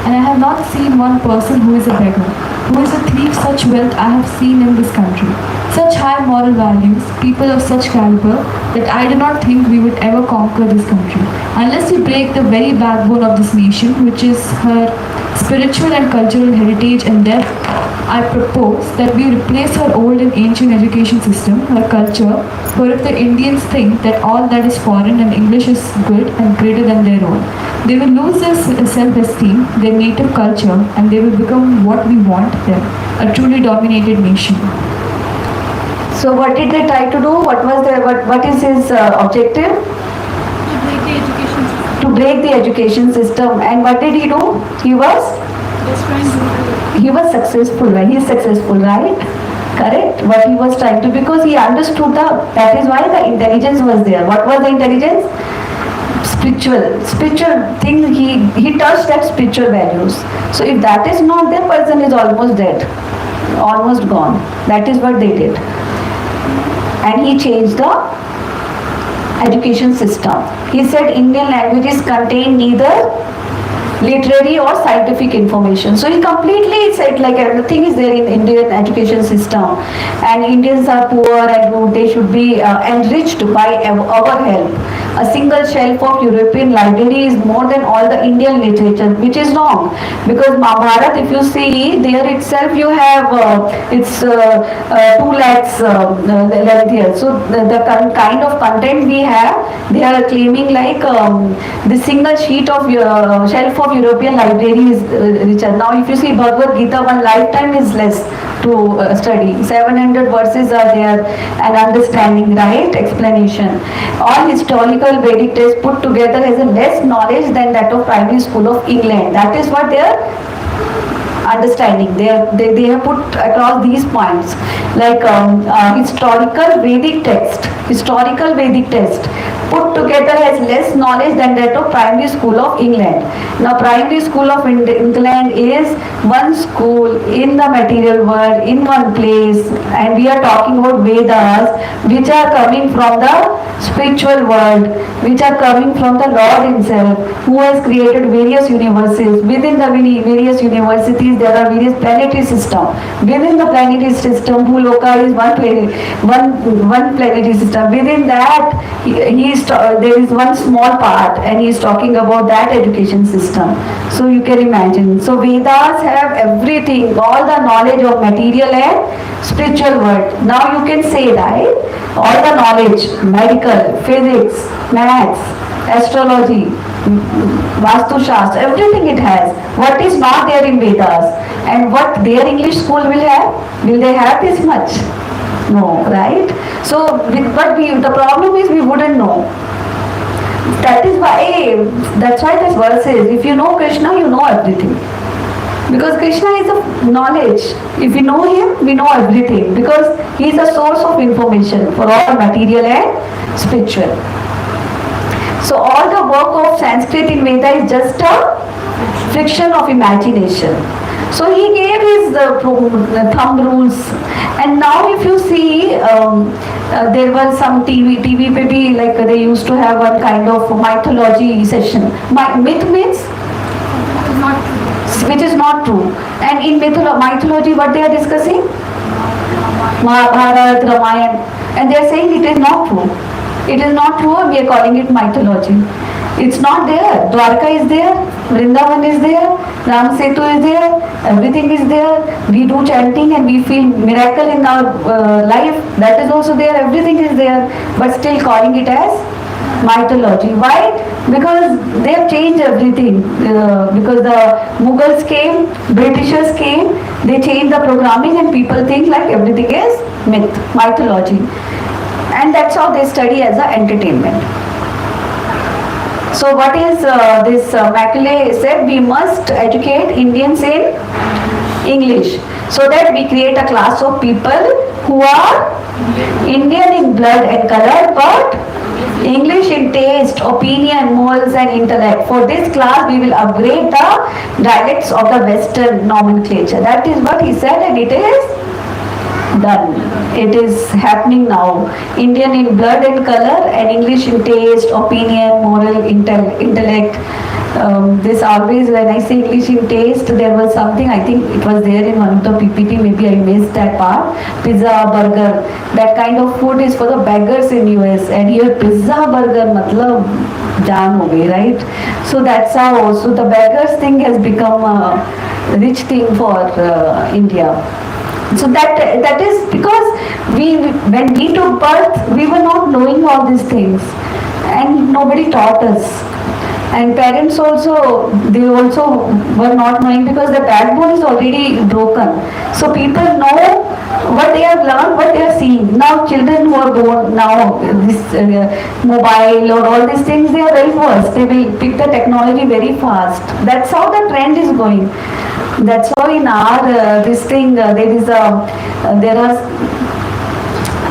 S3: and I have not seen one person who is a beggar, who is a thief. Such wealth I have seen in this country, such high moral values, people of such caliber, that I do not think we would ever conquer this country unless we break the very backbone of this nation, which is her spiritual and cultural heritage. And therefore I propose that we replace her old and ancient education system, her culture. For if the Indians think that all that is foreign and English is good and greater than their own, they will lose their self-esteem, their native culture, and they will become what we want them, a truly dominated nation.
S1: So what did they try to do? What is his objective? To break the education system. And what did he do? He was successful, right? He is successful, right? Correct? What he was trying to, because he understood that is why the intelligence was there. What was the intelligence? Spiritual thing. He touched that spiritual values. So if that is not there, person is almost dead, almost gone. That is what they did. And he changed the education system. He said Indian languages contain neither literary or scientific information. So he completely said like everything is there in Indian education system, and Indians are poor and they should be enriched by our help. A single shelf of European library is more than all the Indian literature, which is wrong, because Mahabharata, if you see there itself, you have it's 2 lakhs length here. So the kind of content we have, they are claiming like the single sheet of shelf of European library is richer. Now if you see Bhagavad Gita, one lifetime is less to study. 700 verses are there, and understanding, right? Explanation. All historical Vedic texts put together has a less knowledge than that of primary school of England. That is what they are understanding. They have put across these points like historical Vedic text put together has less knowledge than that of primary school of England. Now primary school of England is one school in the material world, in one place, and we are talking about Vedas, which are coming from the spiritual world, which are coming from the Lord himself, who has created various universes. Within the various universities there are various planetary systems. Within the planetary system, Bhuloka is one planetary system. Within that there is one small part, and he is talking about that education system. So you can imagine. So Vedas have everything, all the knowledge of material and spiritual world. Now you can say, right, all the knowledge, medical, physics, maths, astrology, Vastu Shastra, everything it has. What is not there in Vedas, and what their English school will have? Will they have this much? No, right? So, the problem is we wouldn't know. That's why this verse is, if you know Krishna, you know everything. Because Krishna is a knowledge. If we know him, we know everything. Because he is a source of information for all material and spiritual. So all the work of Sanskrit in Veda is just a friction of imagination. So he gave his thumb rules. And now if you see, there was some TV pe bhi, like they used to have one kind of mythology session. Myth means which is not true. And in mythology, what they are discussing? Mahabharata, Ramayana, and they are saying it is not true. It is not true, we are calling it mythology. It's not there. Dwarka is there, Vrindavan is there, Ram Setu is there, everything is there. We do chanting and we feel miracle in our life. That is also there, everything is there. But still calling it as mythology. Why? Because they have changed everything. Because the Mughals came, Britishers came, they changed the programming and people think like everything is myth, mythology. And that's how they study as an entertainment. So what is this Macaulay said? We must educate Indians in English so that we create a class of people who are Indian in blood and color but English in taste, opinion, morals and intellect. For this class we will upgrade the dialects of the Western nomenclature. That is what he said and it is done. It is happening now. Indian in blood and color and English in taste, opinion, moral, intellect. This always, when I say English in taste, there was something, I think it was there in one of the PPT, maybe I missed that part. Pizza, burger, that kind of food is for the beggars in US, and here pizza, burger, matlab jaan ho gayi, right? So that's how, so the beggars thing has become a rich thing for India. So that is because when we took birth, we were not knowing all these things, and nobody taught us. And parents also, they also were not knowing because the backbone is already broken. So people know what they have learned, what they are seeing. Now children who are born now, this mobile or all these things, they are very fast. They will pick the technology very fast. That's how the trend is going. That's why in our this thing there are.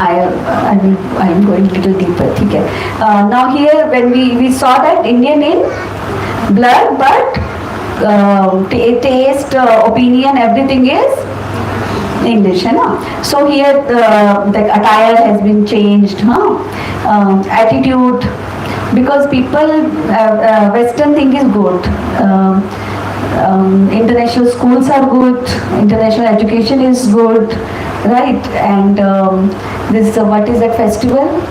S1: I am going a little deeper. Okay. Now here when we saw that Indian in blood, but taste, opinion, everything is English, है ना? So here the attire has been changed, attitude, because people Western thing is good. International schools are good, international education is good, right? And this what is that festival?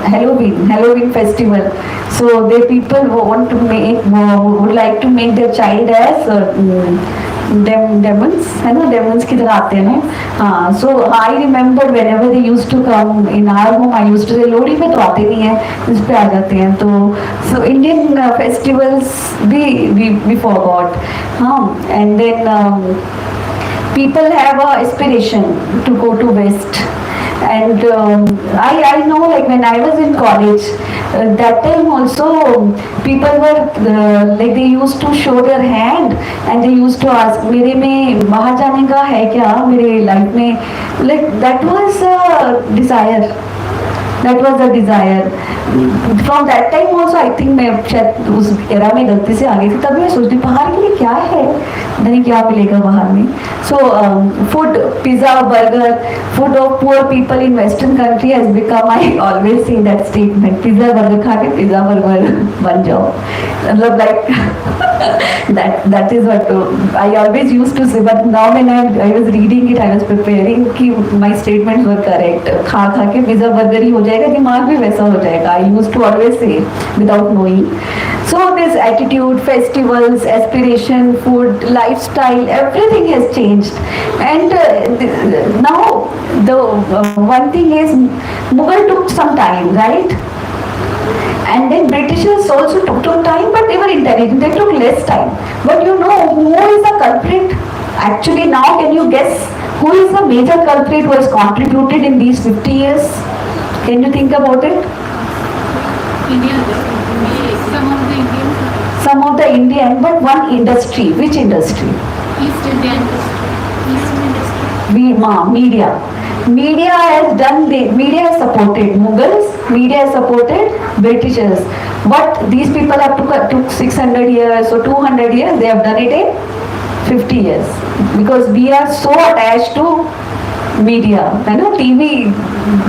S1: Halloween festival. So the people want to make would like to make their child as demons, है ना? Demons की तरह आते हैं ना? हाँ. So I remember whenever they used to come in our home, I used to say Lohri में तो आते नहीं हैं, इस पे आ जाते हैं. तो so Indian festivals we forgot, हाँ. And then people have a aspiration to go to West. And I know, like when I was in college, that time also people were like they used to show their hand and they used to ask मेरे में बाहर जाने का है क्या मेरे life में, like that was a desire. That was the desire. From that time also I think मैं शायद उस एरा में गलती से आ गई थी. तभी मैं सोचती बाहर के लिए क्या है, नहीं क्या मिलेगा बाहर में. So food, pizza, burger, food of poor people in Western country has become, I always say that statement, pizza burger खा के pizza burger बन जाओ. मतलब like that is what I always used to say, but now when I was reading it, I was preparing कि my statements were correct. खा खा के pizza burger ही हो जाएगा, दिमाग भी वैसा हो जाएगा. I used to always say without knowing. So this attitude, festivals, aspiration, food, lifestyle, everything has changed. And now the one thing is Mughal took some time, right? And then Britishers also took time, but they were intelligent. They took less time. But you know who is the culprit? Actually now can you guess who is the major culprit who has contributed in these 50 years? Can you think about it? Some of the Indian, but one industry. Which industry?
S2: East India industry.
S1: Media. Media has done, media has supported Mughals, media has supported Britishers. But these people have took 600 years or 200 years, they have done it in 50 years. Because we are so attached to media है ना, TV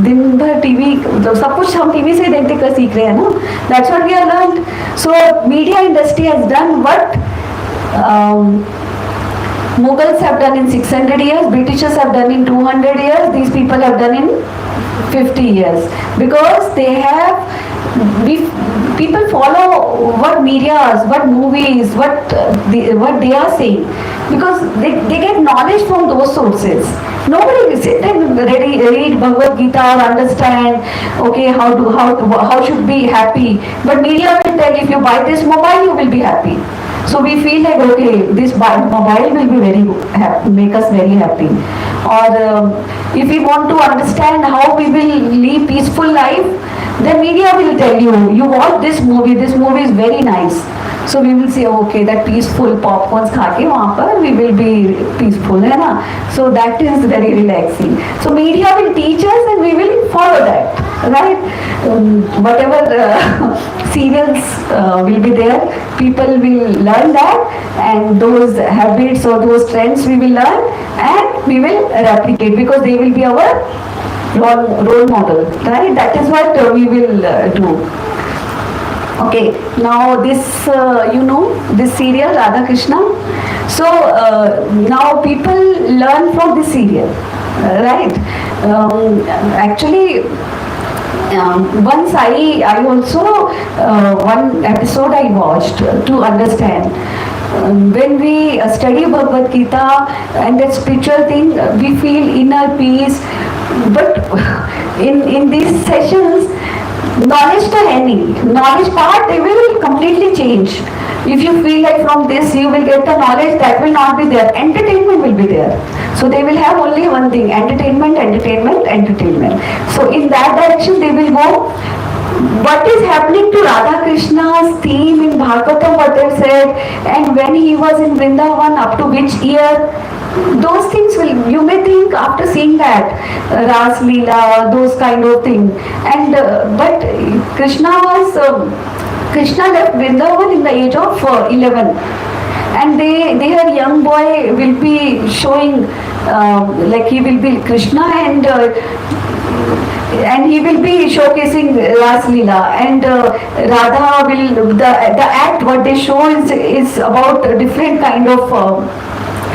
S1: दिन भर TV तो सब कुछ हम TV से देखते कर सीख रहे हैं ना. That's what we are learned. So media industry has done what Um, Mughals have done in 600 years, Britishers have done in 200 years, these people have done in 50 years. Because they have, people follow what medias, what movies, what they are saying. Because they get knowledge from those sources. Nobody will sit and read Bhagavad Gita or understand, okay, how should be happy. But media will tell, if you buy this mobile, you will be happy. So we feel like, okay, this mobile will be make us very happy. Or if we want to understand how we will live peaceful life, then media will tell you, you watch this movie is very nice. So we will say, okay, that peaceful popcorns खा के वहाँ पर we will be peaceful, है ना? So that is very relaxing. So media will teach us and we will follow that, right? Whatever serials will be there, people will learn that, and those habits or those trends we will learn and we will replicate, because they will be our role model, right? That is what we will do. Okay, now this, this serial, Radha Krishna. So now people learn from this serial, right? Actually, once I also, one episode I watched to understand. When we study Bhagavad Gita and that spiritual thing, we feel inner peace. But in these sessions, knowledge to any knowledge part, they will completely change. If you feel like from this you will get the knowledge, that will not be there. Entertainment will be there. So they will have only one thing: entertainment, entertainment, entertainment. So in that direction they will go. What is happening to Radha Krishna's theme in Bhagavatam, what they said, and when he was in Vrindavan, up to which year, those things will, you may think after seeing that, Ras Leela, those kind of thing. And but Krishna left Vrindavan in the age of 11. And their young boy will be showing, like he will be Krishna, and he will be showcasing Ras Leela, and Radha will, the act what they show is about a different kind of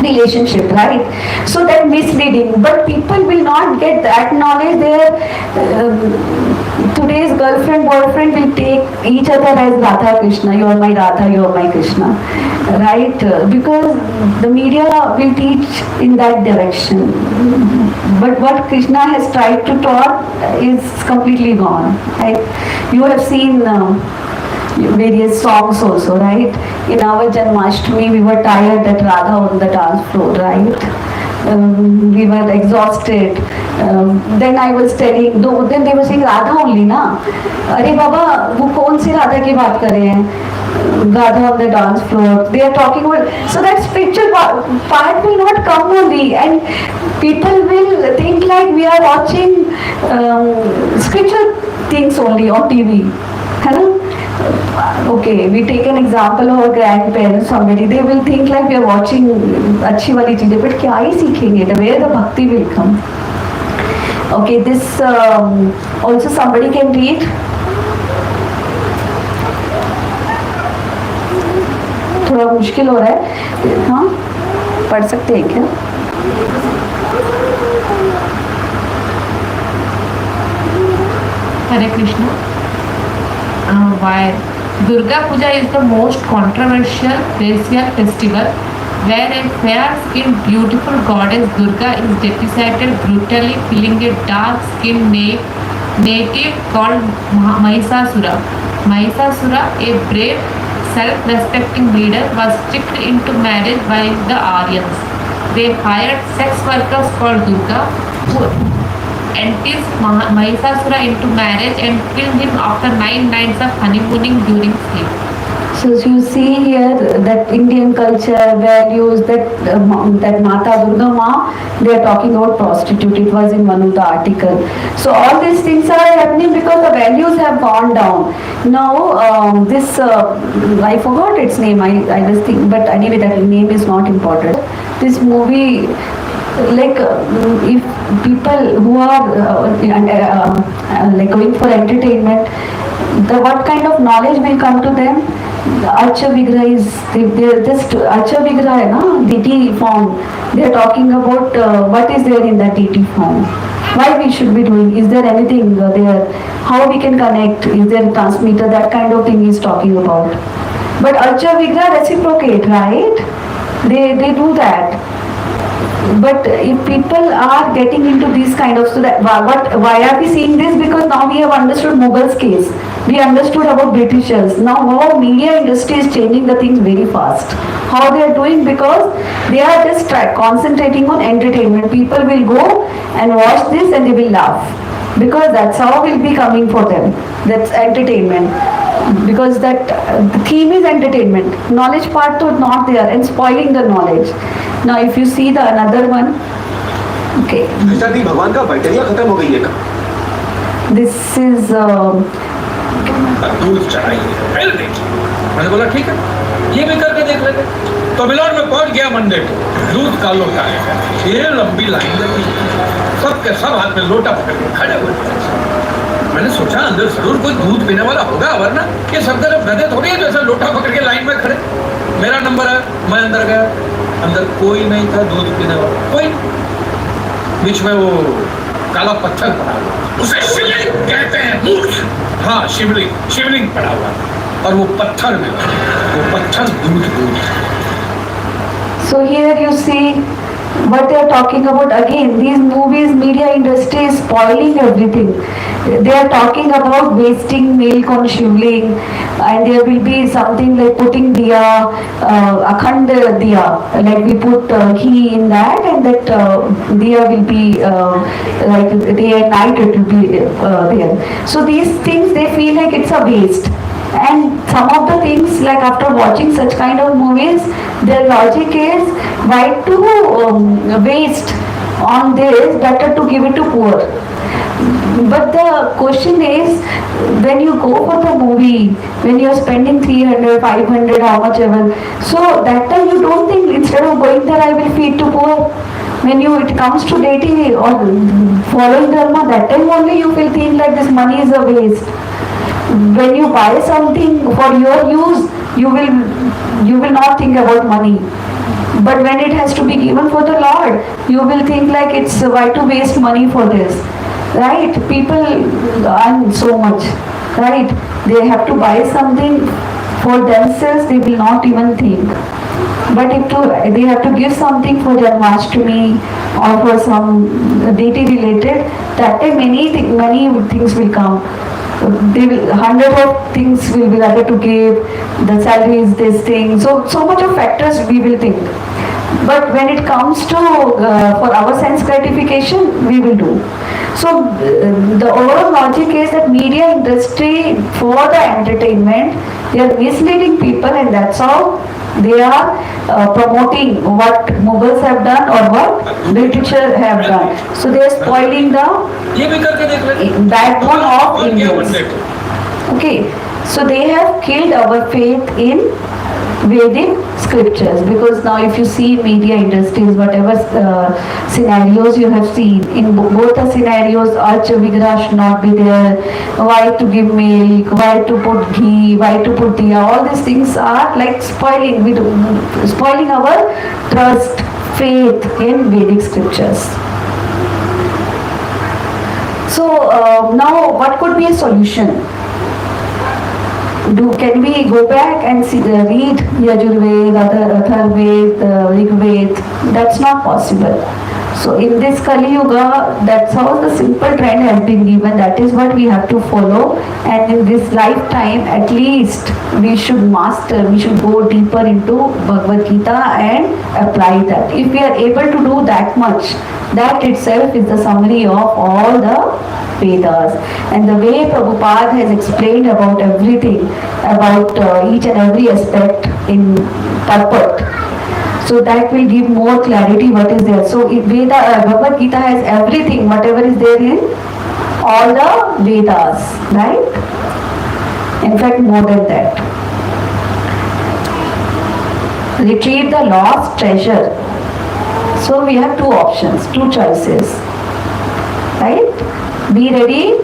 S1: relationship, right? So that misleading, but people will not get that knowledge. Today's girlfriend, boyfriend will take each other as Radha Krishna. You are my Radha, you are my Krishna, right? Because the media will teach in that direction. But what Krishna has tried to taught is completely gone, right? You have seen various songs also, right? In our Janmashtami, we were tired at Radha on the dance floor, right? We were exhausted. Then I was telling, then they were saying Radha only, na? अरे बाबा, वो कौन सी राधा की बात कर रहे हैं? Radha on the dance floor. They are talking about, so that spiritual part will not come only, and people will think like we are watching spiritual things only on TV. Hello? Okay, we take an example of our grandparents, somebody, they will think like we are watching अच्छी वाली चीजें, but क्या ही सीखेंगे? Where the bhakti will come? Okay, this also somebody can read. थोड़ा मुश्किल हो रहा है, हाँ, पढ़ सकते हैं क्या?
S4: Hare Krishna. Why Durga Puja is the most controversial racial festival where a fair-skinned, beautiful goddess Durga is depicted brutally killing a dark-skinned native called Mahishasura. Mahishasura, a brave, self-respecting leader, was tricked into marriage by the Aryans. They hired sex workers called Durga, who enticed Mahishasura into marriage and killed him after 9 nights of honeymooning during sleep.
S1: So you see here that Indian culture, values, that Mata Durga Ma, they are talking about prostitute. It was in one of the article. So all these things are happening because the values have gone down. Now this, I forgot its name, I was thinking, but anyway that name is not important. This movie, like if people who are like going for entertainment, what kind of knowledge will come to them? The Archa Vigraha is, they're just Archa Vigraha hai na, deity form. They are talking about what is there in that deity form. Why we should be doing? Is there anything there? How we can connect? Is there a transmitter? That kind of thing is talking about. But Archa Vigraha reciprocate, right? They do that. But if people are getting into these kind of, so that why are we seeing this? Because now we have understood Mughals case. We understood about Britishers. Now how media industry is changing the things very fast. How they are doing? Because they are just concentrating on entertainment. People will go and watch this and they will laugh. Because that's how will be coming for them. That's entertainment. Because that the theme is entertainment. Knowledge part is not there and spoiling the knowledge. Now if you see the another one, okay.
S5: दी भगवान का बैटरिया खत्म हो गई है का
S1: This is
S5: दूध चढ़ाइए पहले देखिए मैंने बोला ठीक है ये भी करके देख लेते तो मिलोर में पहुंच गया मंडे को दूध का लोटा है ये लंबी लाइन लगी सबके सब हाथ में लोटा पकड़ के खड़े हुए मैंने सोचा अंदर जरूर कोई दूध पीने वाला होगा वरना ये सब तरफ गधे थोड़ी है जैसे लोटा पकड़ के लाइन में खड़े मेरा नंबर है मैं अंदर गया अंदर कोई नहीं था दूध पीने वाला कोई बीच में वो काला पत्थर पड़ा हुआ उसे शिवलिंग कहते हैं मूर्ख हाँ शिवलिंग पड़ा हुआ और वो पत्थर में वो पत्थर दूध
S1: so here you see what they are talking about again. These movies, media industry is spoiling everything. They are talking about wasting milk on shivling, and there will be something like putting diya, akhand diya, like we put ghee in that, and that diya will be like day and night it will be there. So these things they feel like it's a waste. And some of the things, like after watching such kind of movies, their logic is why to waste on this, better to give it to poor. But the question is, when you go for the movie, when you are spending 300, 500, how much ever, so that time you don't think instead of going there I will feed to poor. When it comes to deity or following dharma, that time only you will think like this money is a waste. When you buy something for your use, you will not think about money. But when it has to be given for the Lord, you will think like it's why to waste money for this, right? People earn so much, right? They have to buy something for themselves, they will not even think. But if they have to give something for Janmashtami or for some deity related, that time many things will come. They will, hundred of things will be rather to give, the salary is this thing, so much of factors we will think. But when it comes to for our sense gratification, we will do. So the overall logic is that media industry for the entertainment, they are misleading people, and that's how they are promoting what Mughals have done or what Britishers have done. So they are spoiling the backbone of Indians. Okay, so they have killed our faith in Vedic scriptures, because now if you see media industries, whatever scenarios you have seen, in both the scenarios, Archa Vigraha should not be there, why to give milk, why to put ghee, why to put diya, all these things are like spoiling our trust, faith in Vedic scriptures. So now what could be a solution? Can we go back and read Yajurved, Atharved, Rigved? That's not possible. So in this Kali Yuga, that's how the simple trend has been given. That is what we have to follow. And in this lifetime, at least we should master, we should go deeper into Bhagavad Gita and apply that. If we are able to do that much, that itself is the summary of all the Vedas. And the way Prabhupada has explained about everything, about each and every aspect in purport, so that will give more clarity what is there. So Bhagavad Gita has everything, whatever is there in all the Vedas, right? In fact, more than that. Retrieve the lost treasure. So we have two options, two choices, right? Be ready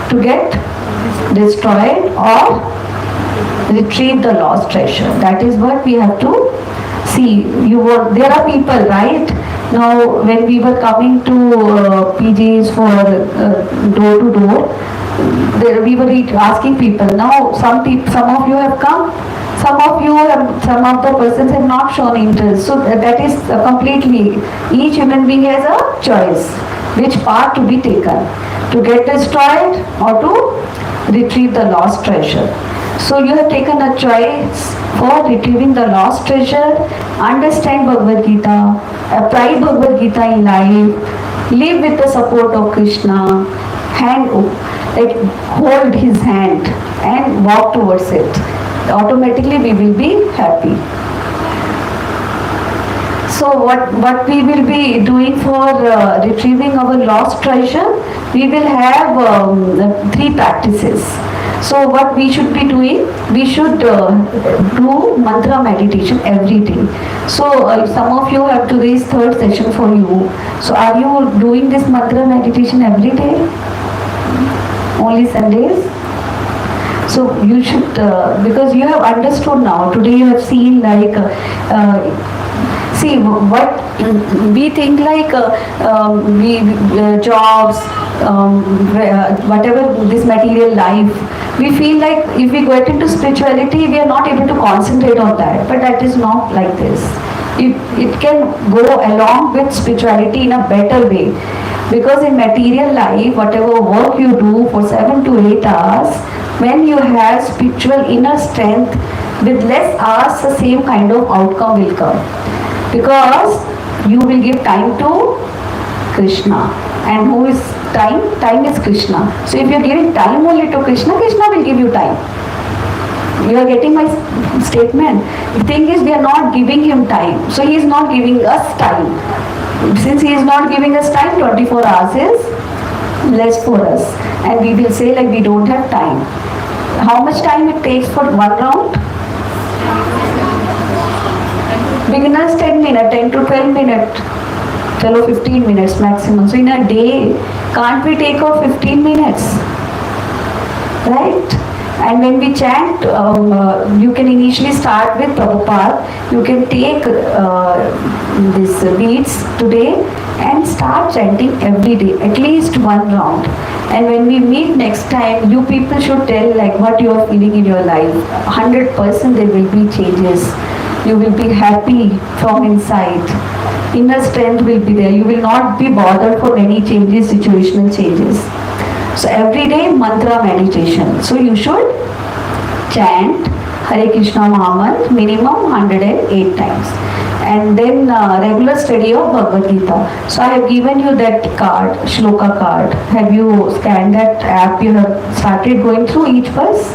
S1: to get destroyed or retrieve the lost treasure. That is what we have to see. There are people, right? Now, when we were coming to PGs for door to door, we were asking people. Now, some of you have come. Some of the persons have not shown interest. So that is completely, each human being has a choice which path to be taken, to get destroyed or to retrieve the lost treasure. So you have taken a choice for retrieving the lost treasure. Understand Bhagavad Gita, apply Bhagavad Gita in life, live with the support of Krishna, hold his hand and walk towards it. Automatically we will be happy. So what we will be doing for retrieving our lost treasure, we will have 3 practices. So what we should be doing, we should do mantra meditation every day. So some of you have today's 3rd session for you. So are you doing this mantra meditation every day? Only Sundays? So you should, because you have understood now, today you have seen see what we think jobs, whatever this material life, we feel like if we get into spirituality, we are not able to concentrate on that. But that is not like this. It can go along with spirituality in a better way. Because in material life, whatever work you do for 7 to 8 hours, when you have spiritual inner strength, with less hours, the same kind of outcome will come. Because you will give time to Krishna. And who is time? Time is Krishna. So if you are giving time only to Krishna, Krishna will give you time. You are getting my statement. The thing is, we are not giving him time. So he is not giving us time. Since he is not giving us time, 24 hours is less for us. And we will say like we don't have time. How much time it takes for one round? Beginners 10 minutes, 10 to 12 minutes. 15 minutes maximum. So in a day, can't we take out 15 minutes? Right? And when we chant, you can initially start with Prabhupada. You can take these beats today and start chanting every day, at least one round. And when we meet next time, you people should tell like what you are feeling in your life. 100% there will be changes. You will be happy from inside. Inner strength will be there. You will not be bothered for any changes, situational changes. So every day mantra meditation. So you should chant Hare Krishna Mahamantra minimum 108 times. And then regular study of Bhagavad Gita. So I have given you that card, Shloka card. Have you scanned that app? You have started going through each verse?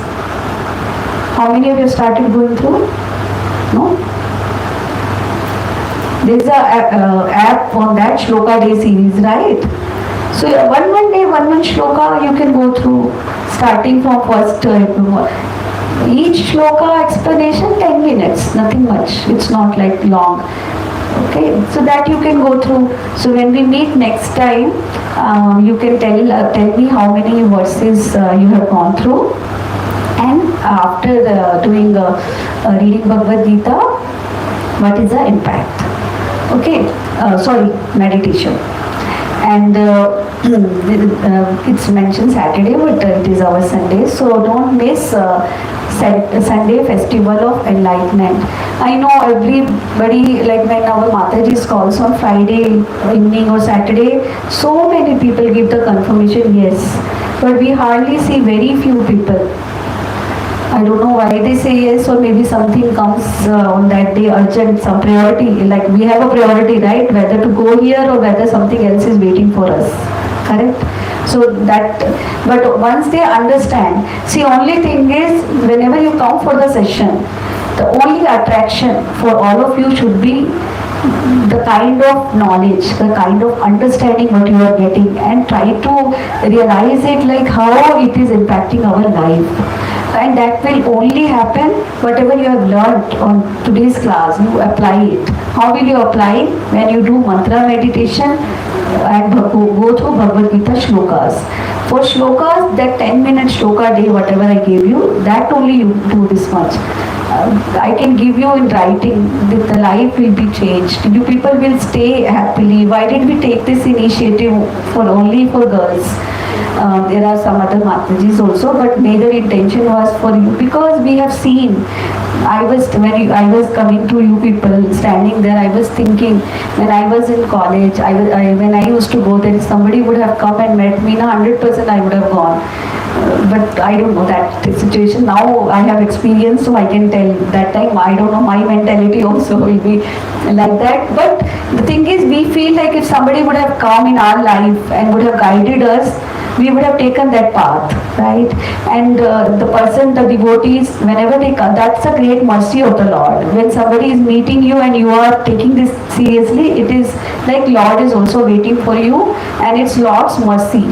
S1: How many of you started going through? No? There is a app on that Shloka Day series, right? So one day, one shloka you can go through, starting from first. Each shloka explanation 10 minutes, nothing much. It's not like long. Okay, so that you can go through. So when we meet next time, you can tell me how many verses you have gone through, and after doing reading Bhagavad Gita, what is the impact? Okay, meditation. And it's mentioned Saturday, but it is our Sunday, so don't miss Sunday festival of enlightenment. I know everybody, like when our Mataji's calls on Friday evening or Saturday, so many people give the confirmation yes, but we hardly see very few people. I don't know why they say yes, or maybe something comes on that day urgent, some priority, like we have a priority, right, whether to go here or whether something else is waiting for us, correct? So that, but once they understand, see, only thing is, whenever you come for the session, the only attraction for all of you should be the kind of knowledge, the kind of understanding what you are getting, and try to realize it like how it is impacting our life. And that will only happen, whatever you have learned on today's class, you apply it. How will you apply? When you do mantra meditation and go through Bhagavad Gita shlokas. For shlokas, that 10-minute shloka day, whatever I gave you, that only you do this much. I can give you in writing that the life will be changed. You people will stay happily. Why did we take this initiative for only for girls? There are some other Matajis also, but major intention was for you because we have seen. When I was coming to you people standing there, I was thinking when I was in college, when I used to go there, if somebody would have come and met me, 100% I would have gone. But I don't know that situation. Now I have experience, so I can tell. That time I don't know, my mentality also will be like that. But the thing is, we feel like if somebody would have come in our life and would have guided us, we would have taken that path, right? And the person, the devotees, whenever they come, that's a great mercy of the Lord. When somebody is meeting you and you are taking this seriously, it is like Lord is also waiting for you, and it's Lord's mercy.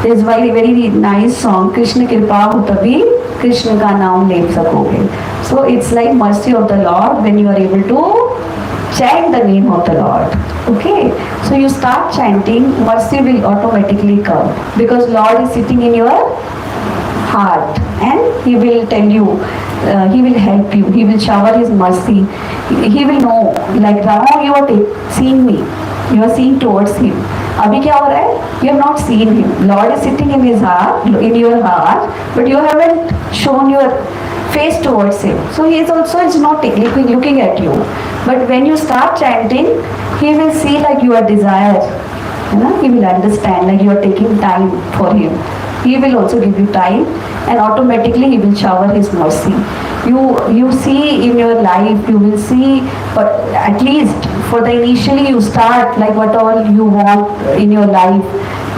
S1: There is very, very nice song, Krishna Kripa Hutabi, Krishna ka naam le sakoge. So it's like mercy of the Lord when you are able to chant the name of the Lord. Okay, so you start chanting, mercy will automatically come because Lord is sitting in your heart and He will tell you, He will help you, He will shower His mercy. He will know, like Rama, you are seeing me, you are seeing towards Him. Abhi kya ho raha hai? You have not seen Him. Lord is sitting in His heart, in your heart, but you haven't shown your face towards Him. So He is also not looking at you. But when you start chanting, He will see like your desire. He will understand like you are taking time for Him. He will also give you time, and automatically He will shower His mercy. You see in your life, you will see, but at least for the initially you start like what all you want in your life.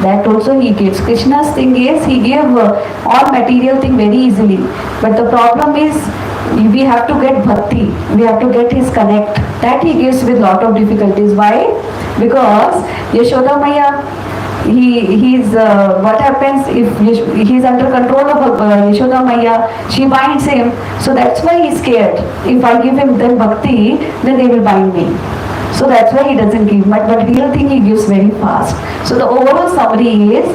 S1: That also He gives. Krishna's thing is He gave all material thing very easily. But the problem is we have to get bhakti. We have to get His connect. That He gives with lot of difficulties. Why? Because Yashoda Maya, he's what happens if he's under control of Yashoda Maya, she binds him. So that's why he's scared. If I give him then bhakti, then they will bind me. So that's why He doesn't give. But real thing He gives very fast. So the overall summary is,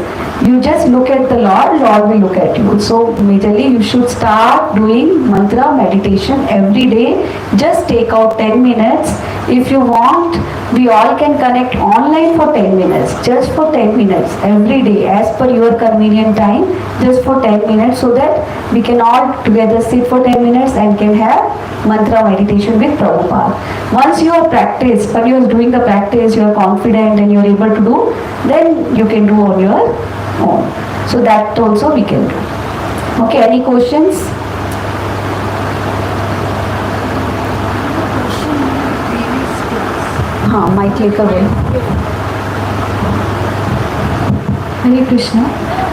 S1: you just look at the Lord, Lord will look at you. So majorly you should start doing mantra meditation every day. Just take out 10 minutes. If you want, we all can connect online for 10 minutes. Just for 10 minutes every day as per your convenient time. Just for 10 minutes so that we can all together sit for 10 minutes and can have mantra meditation with Prabhupada. Once you have practiced, when you are doing the practice, you are confident and you are able to do, then you can do on your own. So that also we can do. Okay, any questions? Mic click away.
S3: Hare Krishna.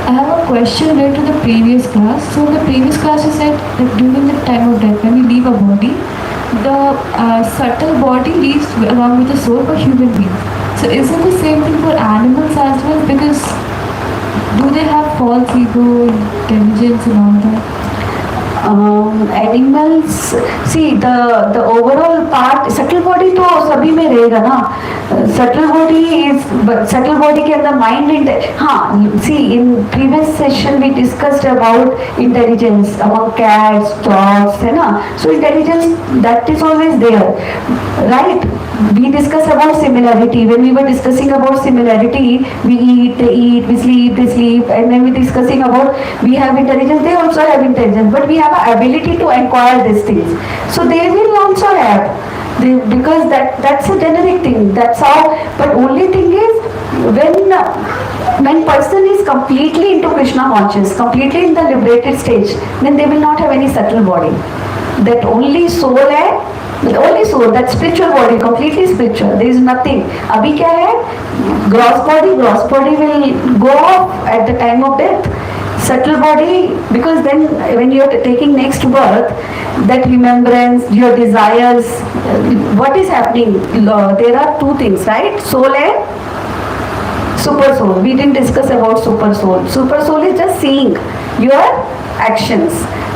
S3: I have a question related to the previous class. So in the previous class you said that during the time of death, when we leave a body, the subtle body leaves along with the soul for human beings. So is it the same thing for animals as well? Because do they have false ego, intelligence and all that?
S1: Animals, see the overall part, subtle body तो सभी में रहेगा ना. Subtle body is, but subtle body के अंदर mind हाँ, see in previous session we discussed about intelligence among cats, dogs, है ना. So intelligence that is always there, right? We discussed about similarity. When we were discussing about similarity, we eat, they eat, we sleep, they sleep, and then we discussing about we have intelligence, they also have intelligence, but we have an ability to acquire these things. So they will also have, because that's a generic thing. That's how. But only thing is when person is completely into Krishna conscious, completely in the liberated stage, then they will not have any subtle body. That only soul है. Only soul, that spiritual body, completely spiritual. There is nothing. अभी क्या है? Gross body will go off at the time of death. Subtle body, because then when you are taking next birth, that remembrance, your desires, what is happening? There are two things, right? Soul and super soul. We didn't discuss about super soul. Super soul is just seeing your actions.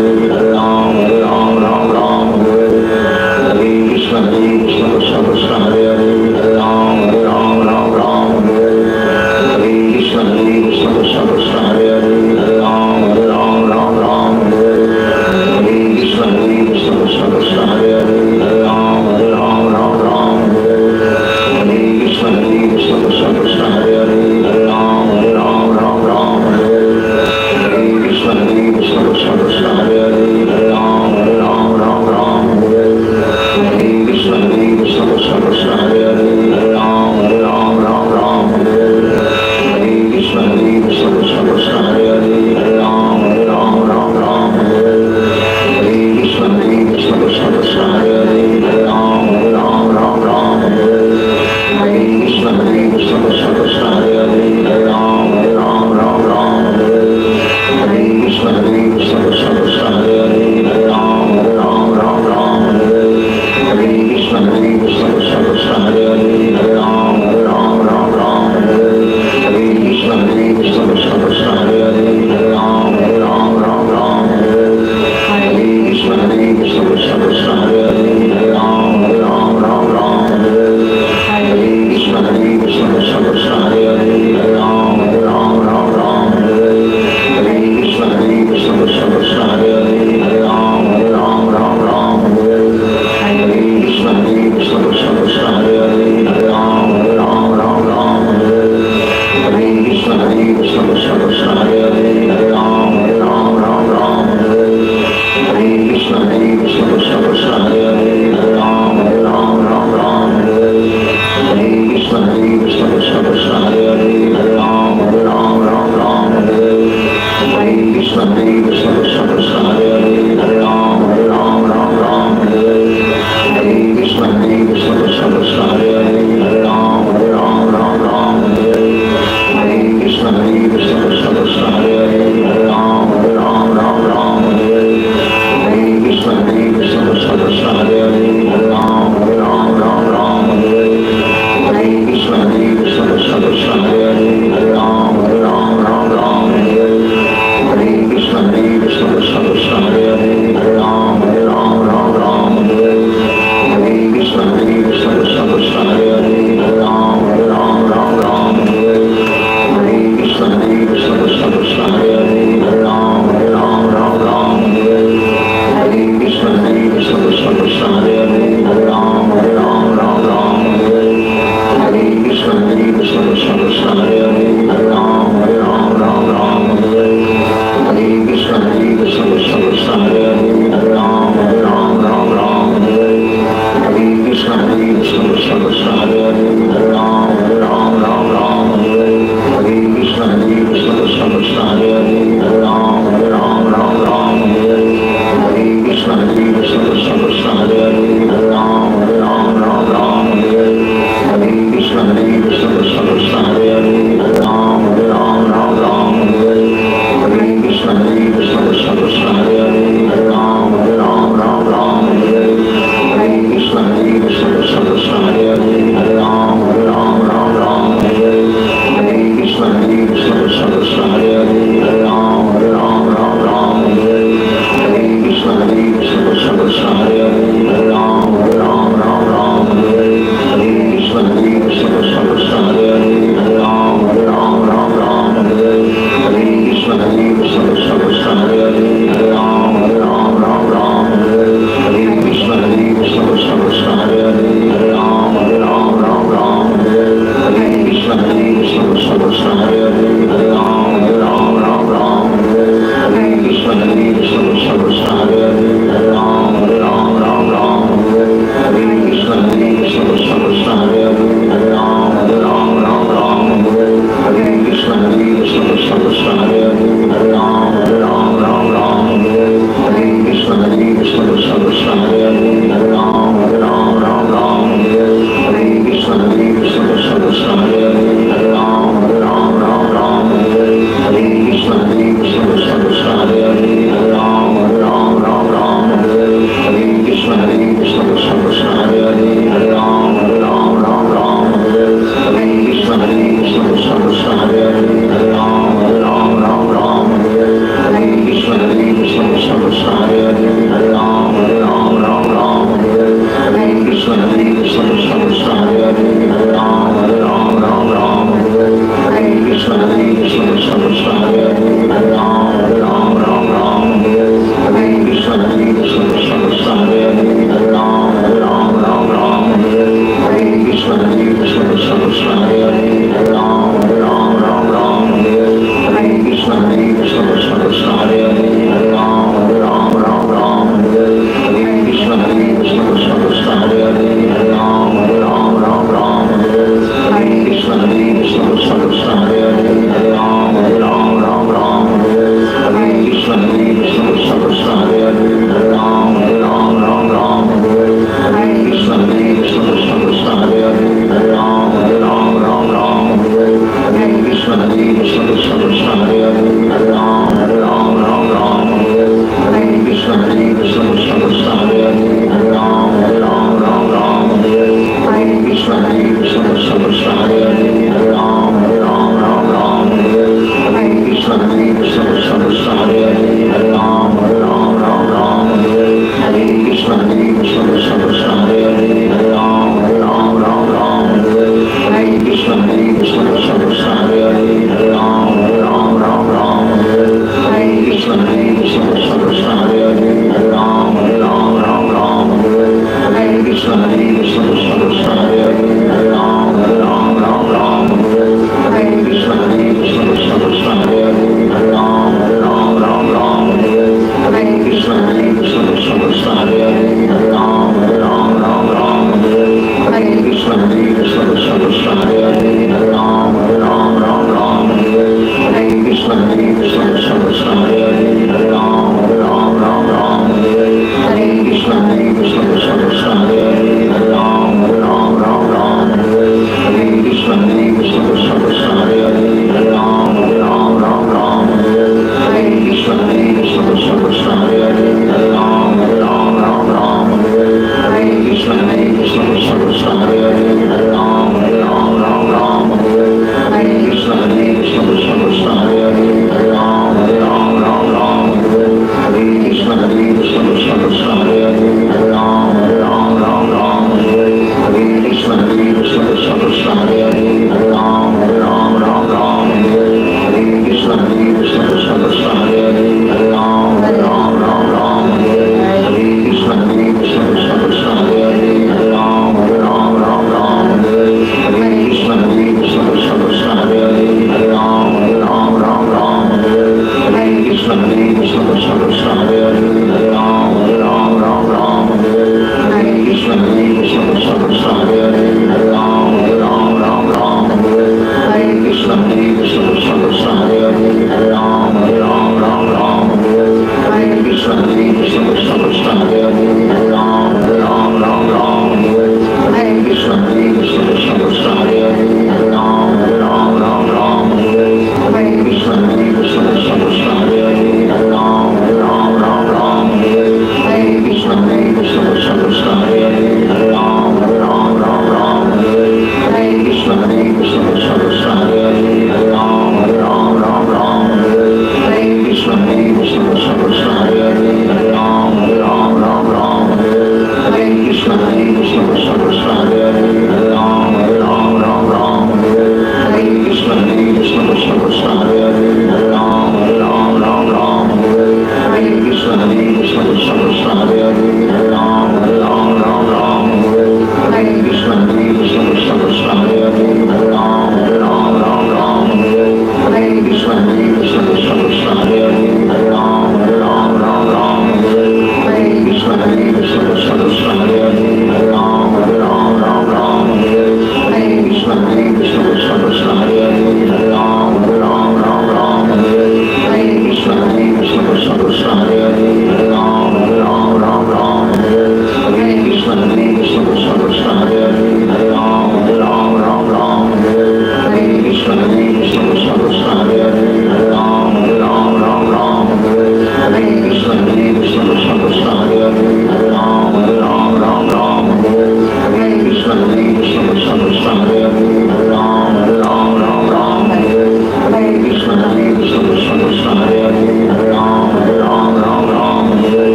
S6: Hare Ram, Ram Ram, Hare Hare Krishna Krishna Krishna Hare Hare Krishna Krishna Hare Hare Hare Ram Ram Ram Hare Hare Krishna Krishna Krishna Hare Hare Hare Ram Ram Hare Hare Krishna Krishna Krishna Hare Hare Hare Ram Ram Hare Hare Krishna Krishna Krishna Hare Hare Hare Ram Ram Hare Hare Krishna Krishna Krishna Hare Hare Hare Ram Ram Hare Hare Krishna Krishna Krishna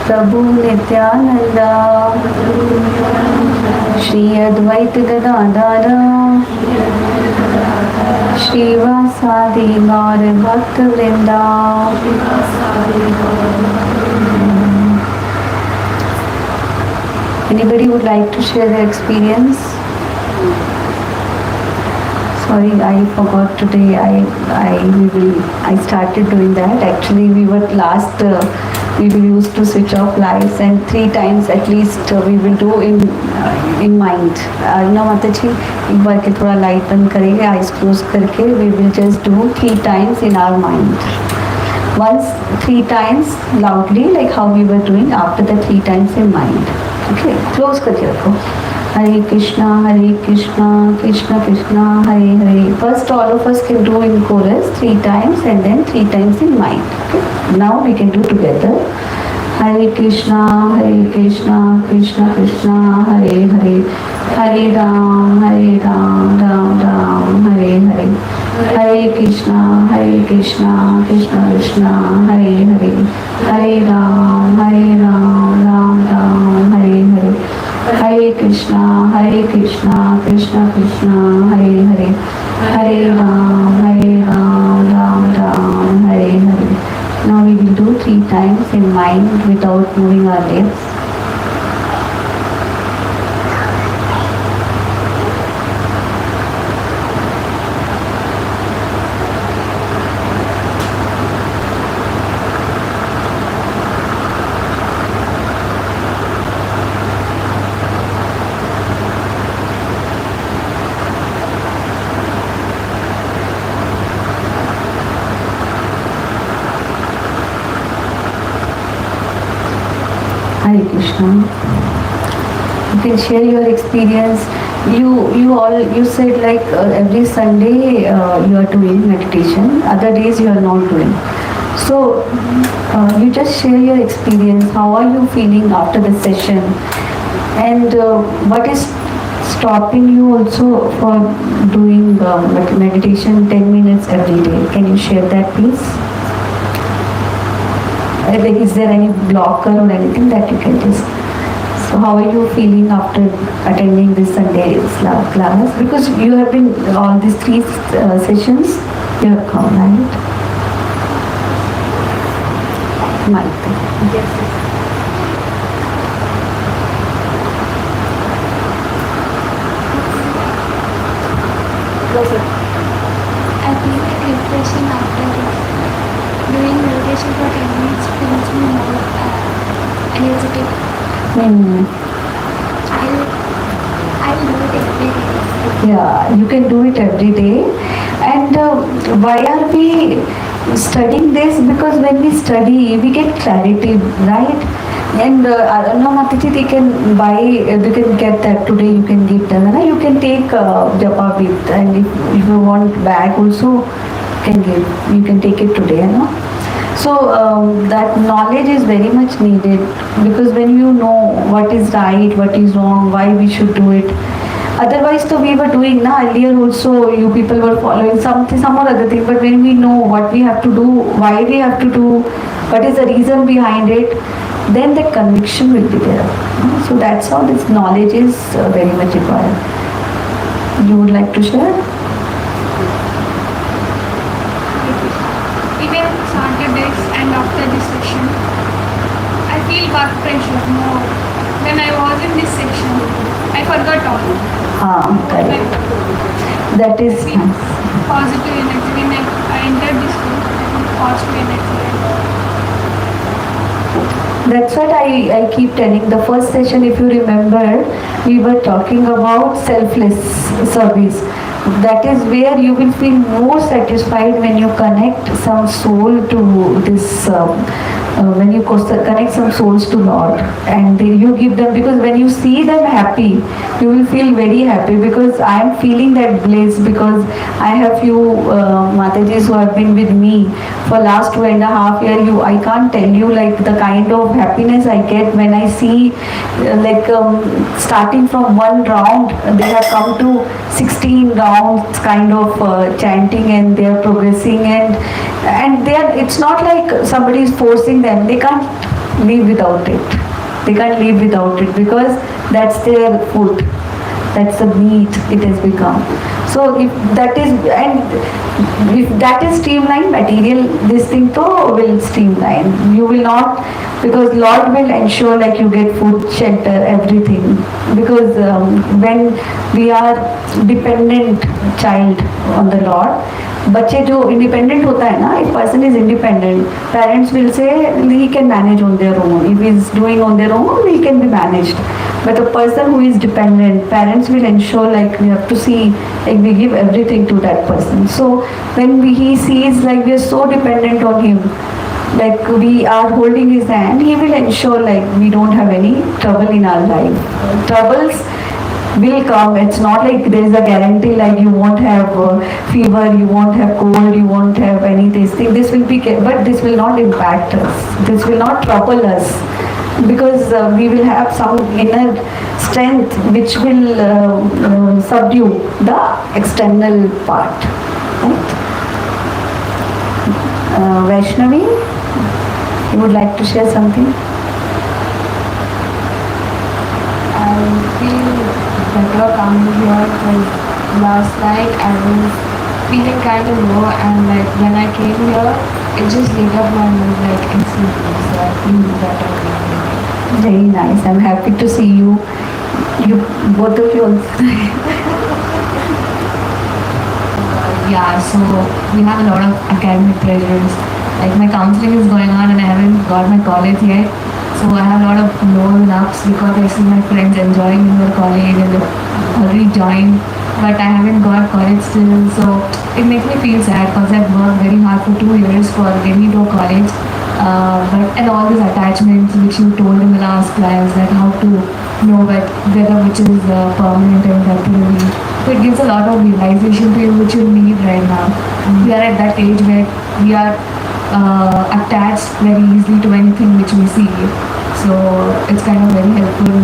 S1: प्रभु नित्यानंदा श्री अद्वैत गदाधर श्रीवासादि गौर भक्त वृंदा। Anybody would like to share their experience? Sorry, I forgot today. I started doing that. Actually, we were last. We used to switch off lights, and 3 times at least we will do in mind. ना माता जी एक बार के थोड़ा light बंद करेंगे, eyes close करके we will just do 3 times in our mind. Once 3 times loudly, like how we were doing. After the 3 times in mind. Okay, close करके रखो. Hare Krishna, Krishna Krishna, Hare Hare. First, all of us can do in chorus 3 times and then 3 times in mind. Okay? Now we can do together. Hare Krishna, Krishna Krishna, Hare Hare. Hare Ram, Ram Ram, Hare Hare. Hare Krishna, Krishna Krishna, Hare Hare. Hare Ram, Ram Ram, Hare Hare. Hare Krishna, Krishna Krishna, Hare Hare. Hare Ram, Ram Ram, Hare Hare. Now we will do 3 times in mind without moving our lips. Hare Krishna. You can share your experience. You said like every Sunday you are doing meditation. Other days you are not doing. So you just share your experience. How are you feeling after the session? And what is stopping you also for doing meditation 10 minutes every day? Can you share that, please? Like, is there any blocker or anything that you can just... So how are you feeling after attending this Sunday's class? Because you have been all these 3 sessions, you have come, right? Mic. Yes.
S2: I feel refreshing after this. Doing meditation for 10 minutes feels me more energetic. I do it every day.
S1: Yeah, you can do it every day. And why are we studying this? Because when we study, we get clarity, right? And no, Mataji, you can buy, you can get that today, you can give them, you can take japa with, and if you want bag also, you can take it today, you know. So that knowledge is very much needed, because when you know what is right, what is wrong, why we should do it. Otherwise, so we were doing earlier also, you people were following something, some or other thing, but when we know what we have to do, why we have to do, what is the reason behind it, then the conviction will be there. So that's how this knowledge is very much required. You would like to share?
S2: Even Saturdays and after this session, I feel work pressure more. When I was in this section, I forgot all.
S1: Correct. That is nice.
S2: Positive energy. When I entered this room, positive energy.
S1: That's what I keep telling. The first session, if you remember, we were talking about selfless service. That is where you will feel more satisfied when you connect some soul to this, when you connect some souls to Lord, and you give them, because when you see them happy, you will feel very happy, because I am feeling that bliss, because I have few Matajis who have been with me for last 2.5 years. I can't tell you like the kind of happiness I get when I see starting from 1 round, they have come to 16 rounds kind of chanting, and they are progressing, and they are, it's not like somebody is forcing them. They can't live without it. They can't live without it because that's their food. That's the meat it has become. So if that is streamlined, material this thing too will streamline. You will not, because Lord will ensure like you get food, shelter, everything. Because when we are dependent child on the Lord, बच्चे जो independent होता है ना, if person is independent, parents will say he can manage on their own. If he is doing on their own, he can be managed. But a person who is dependent, parents will ensure like we have to see, like we give everything to that person. So when he sees like we are so dependent on him, like we are holding his hand, he will ensure like we don't have any trouble in our life. Troubles will come. It's not like there is a guarantee like you won't have fever, you won't have cold, you won't have any this thing. This will be, but this will not impact us. This will not trouble us because we will have some inner strength which will subdue the external part. Right? Vaishnavi, you would like to share something?
S3: I feel better coming here because last night I was feeling kind of low, and like when I came here, it just lit up my mood like instantly. So I feel better being here.
S1: Very nice. I'm happy to see you. You both of you also.
S3: Yeah, so we have a lot of academic pressures. Like my counseling is going on and I haven't got my college yet. So I have a lot of lows and ups because I see my friends enjoying in their college and they've already joined. But I haven't got college still. So it makes me feel sad because I've worked very hard for 2 years for getting to a college. And all these attachments which you told in the last class, that how to know whether which is permanent and temporary. So it gives a lot of realization to you which you need right now. We are at that age where we are attached very easily to anything which we see. So it's kind of very helpful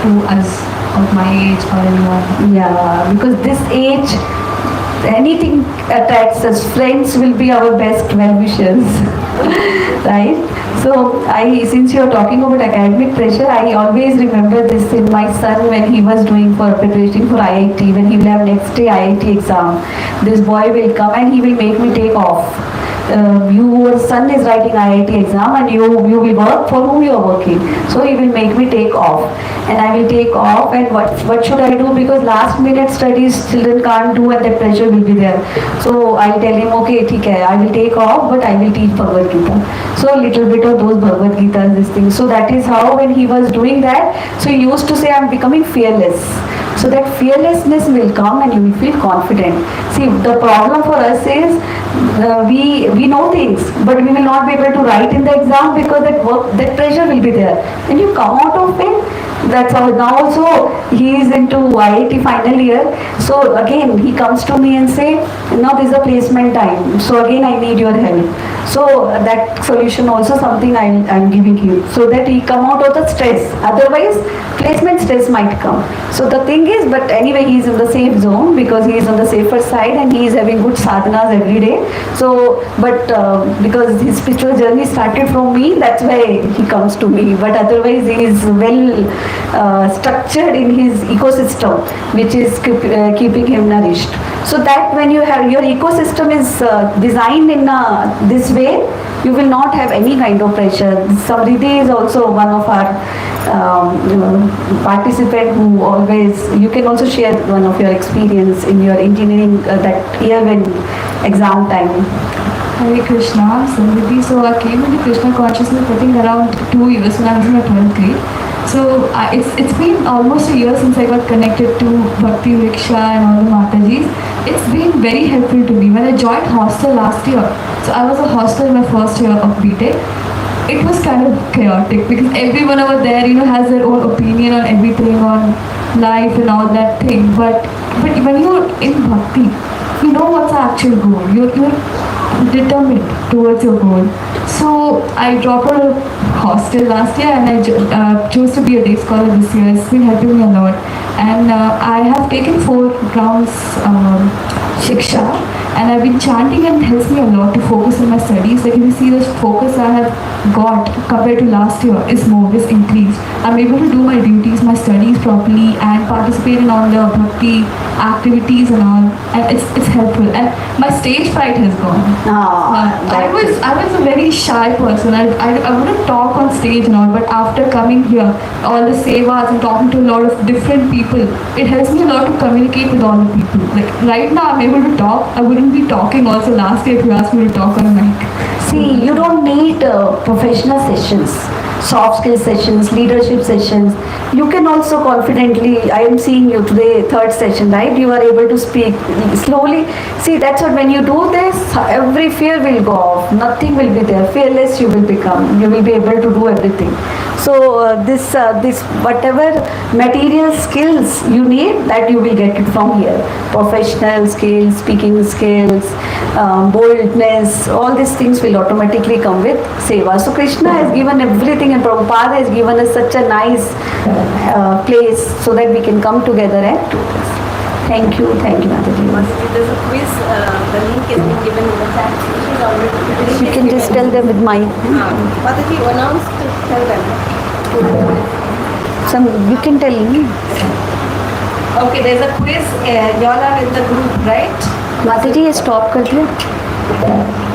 S3: to us of my age or anyone.
S1: Yeah, because this age, anything attacks us. Friends will be our best well-wishers. Right? So since you are talking about academic pressure, I always remember this in my son when he was doing for preparation for IIT, when he will have next day IIT exam. This boy will come and he will make me take off. Your son is writing IIT exam and you will work for whom you are working. So he will make me take off. And I will take off, and what should I do? Because last minute studies children can't do and that pressure will be there. So I'll tell him, okay, theek hai, I will take off, but I will teach Bhagavad Gita. So a little bit of those Bhagavad Gitas, this thing. So that is how when he was doing that, so he used to say, I'm becoming fearless. So that fearlessness will come and you will feel confident. See, the problem for us is we know things, but we will not be able to write in the exam because that pressure will be there. When you come out of it, that's how now also he is into IIT final year. So again he comes to me and say, now this is a placement time. So again I need your help. So that solution also something I'm giving him, so that he come out of the stress. Otherwise placement stress might come. So the thing is, but anyway he is in the safe zone because he is on the safer side and he is having good sadhanas every day. So but because his spiritual journey started from me, that's why he comes to me. But otherwise he is well structured in his ecosystem, which is keeping him nourished. So that when you have your ecosystem is designed in this way, you will not have any kind of pressure. Samriddhi is also one of our participant who always, you can also share one of your experience in your engineering that year when exam time.
S3: Hare Krishna, I'm Samriddhi. So I came into Krishna consciousness I think around 2 years when I was in my 12th grade. So it's been almost a year since I got connected to Bhakti Riksha and all the Matajis. It's been very helpful to me. When I joined hostel last year, so I was a hostel in my first year of BTech. It was kind of chaotic because everyone over there, has their own opinion on everything, on life and all that thing. But when you're in Bhakti, you know what's the actual goal. You're determined towards your goal. So I dropped out of hostel last year and I chose to be a day scholar this year. It's been helping me a lot. And I have taken 4 rounds Shiksha. And I've been chanting and it helps me a lot to focus on my studies. Like if you see the focus I have got compared to last year is increased. I'm able to do my duties, my studies properly and participate in all the bhakti activities and all. And it's helpful. And my stage fright has gone. I was a very shy person. I wouldn't talk on stage and all, but after coming here, all the sevas and talking to a lot of different people, it helps me a lot to communicate with all the people. Like right now I'm able to talk. I wouldn't be talking also last year if you asked me to talk on a mic.
S1: See, you don't need professional sessions, soft skill sessions, leadership sessions. You can also confidently, I am seeing you today, third session, right? You are able to speak slowly. See, that's what when you do this, every fear will go off. Nothing will be there. Fearless you will become. You will be able to do everything. So this whatever material skills you need, that you will get it from here. Professional skills, speaking skills, boldness, all these things will automatically come with seva. So Krishna has given everything and Prabhupada has given us such a nice place so that we can come together and do this. Thank you, Mataji.
S7: There's a quiz, the link has been given in the chat. She's already.
S1: You can just tell them with my.
S7: Mataji announced, tell them.
S1: You can tell me.
S7: Okay, there's a quiz. Y'all are in the group, right?
S1: Mataji, stop कर दिया.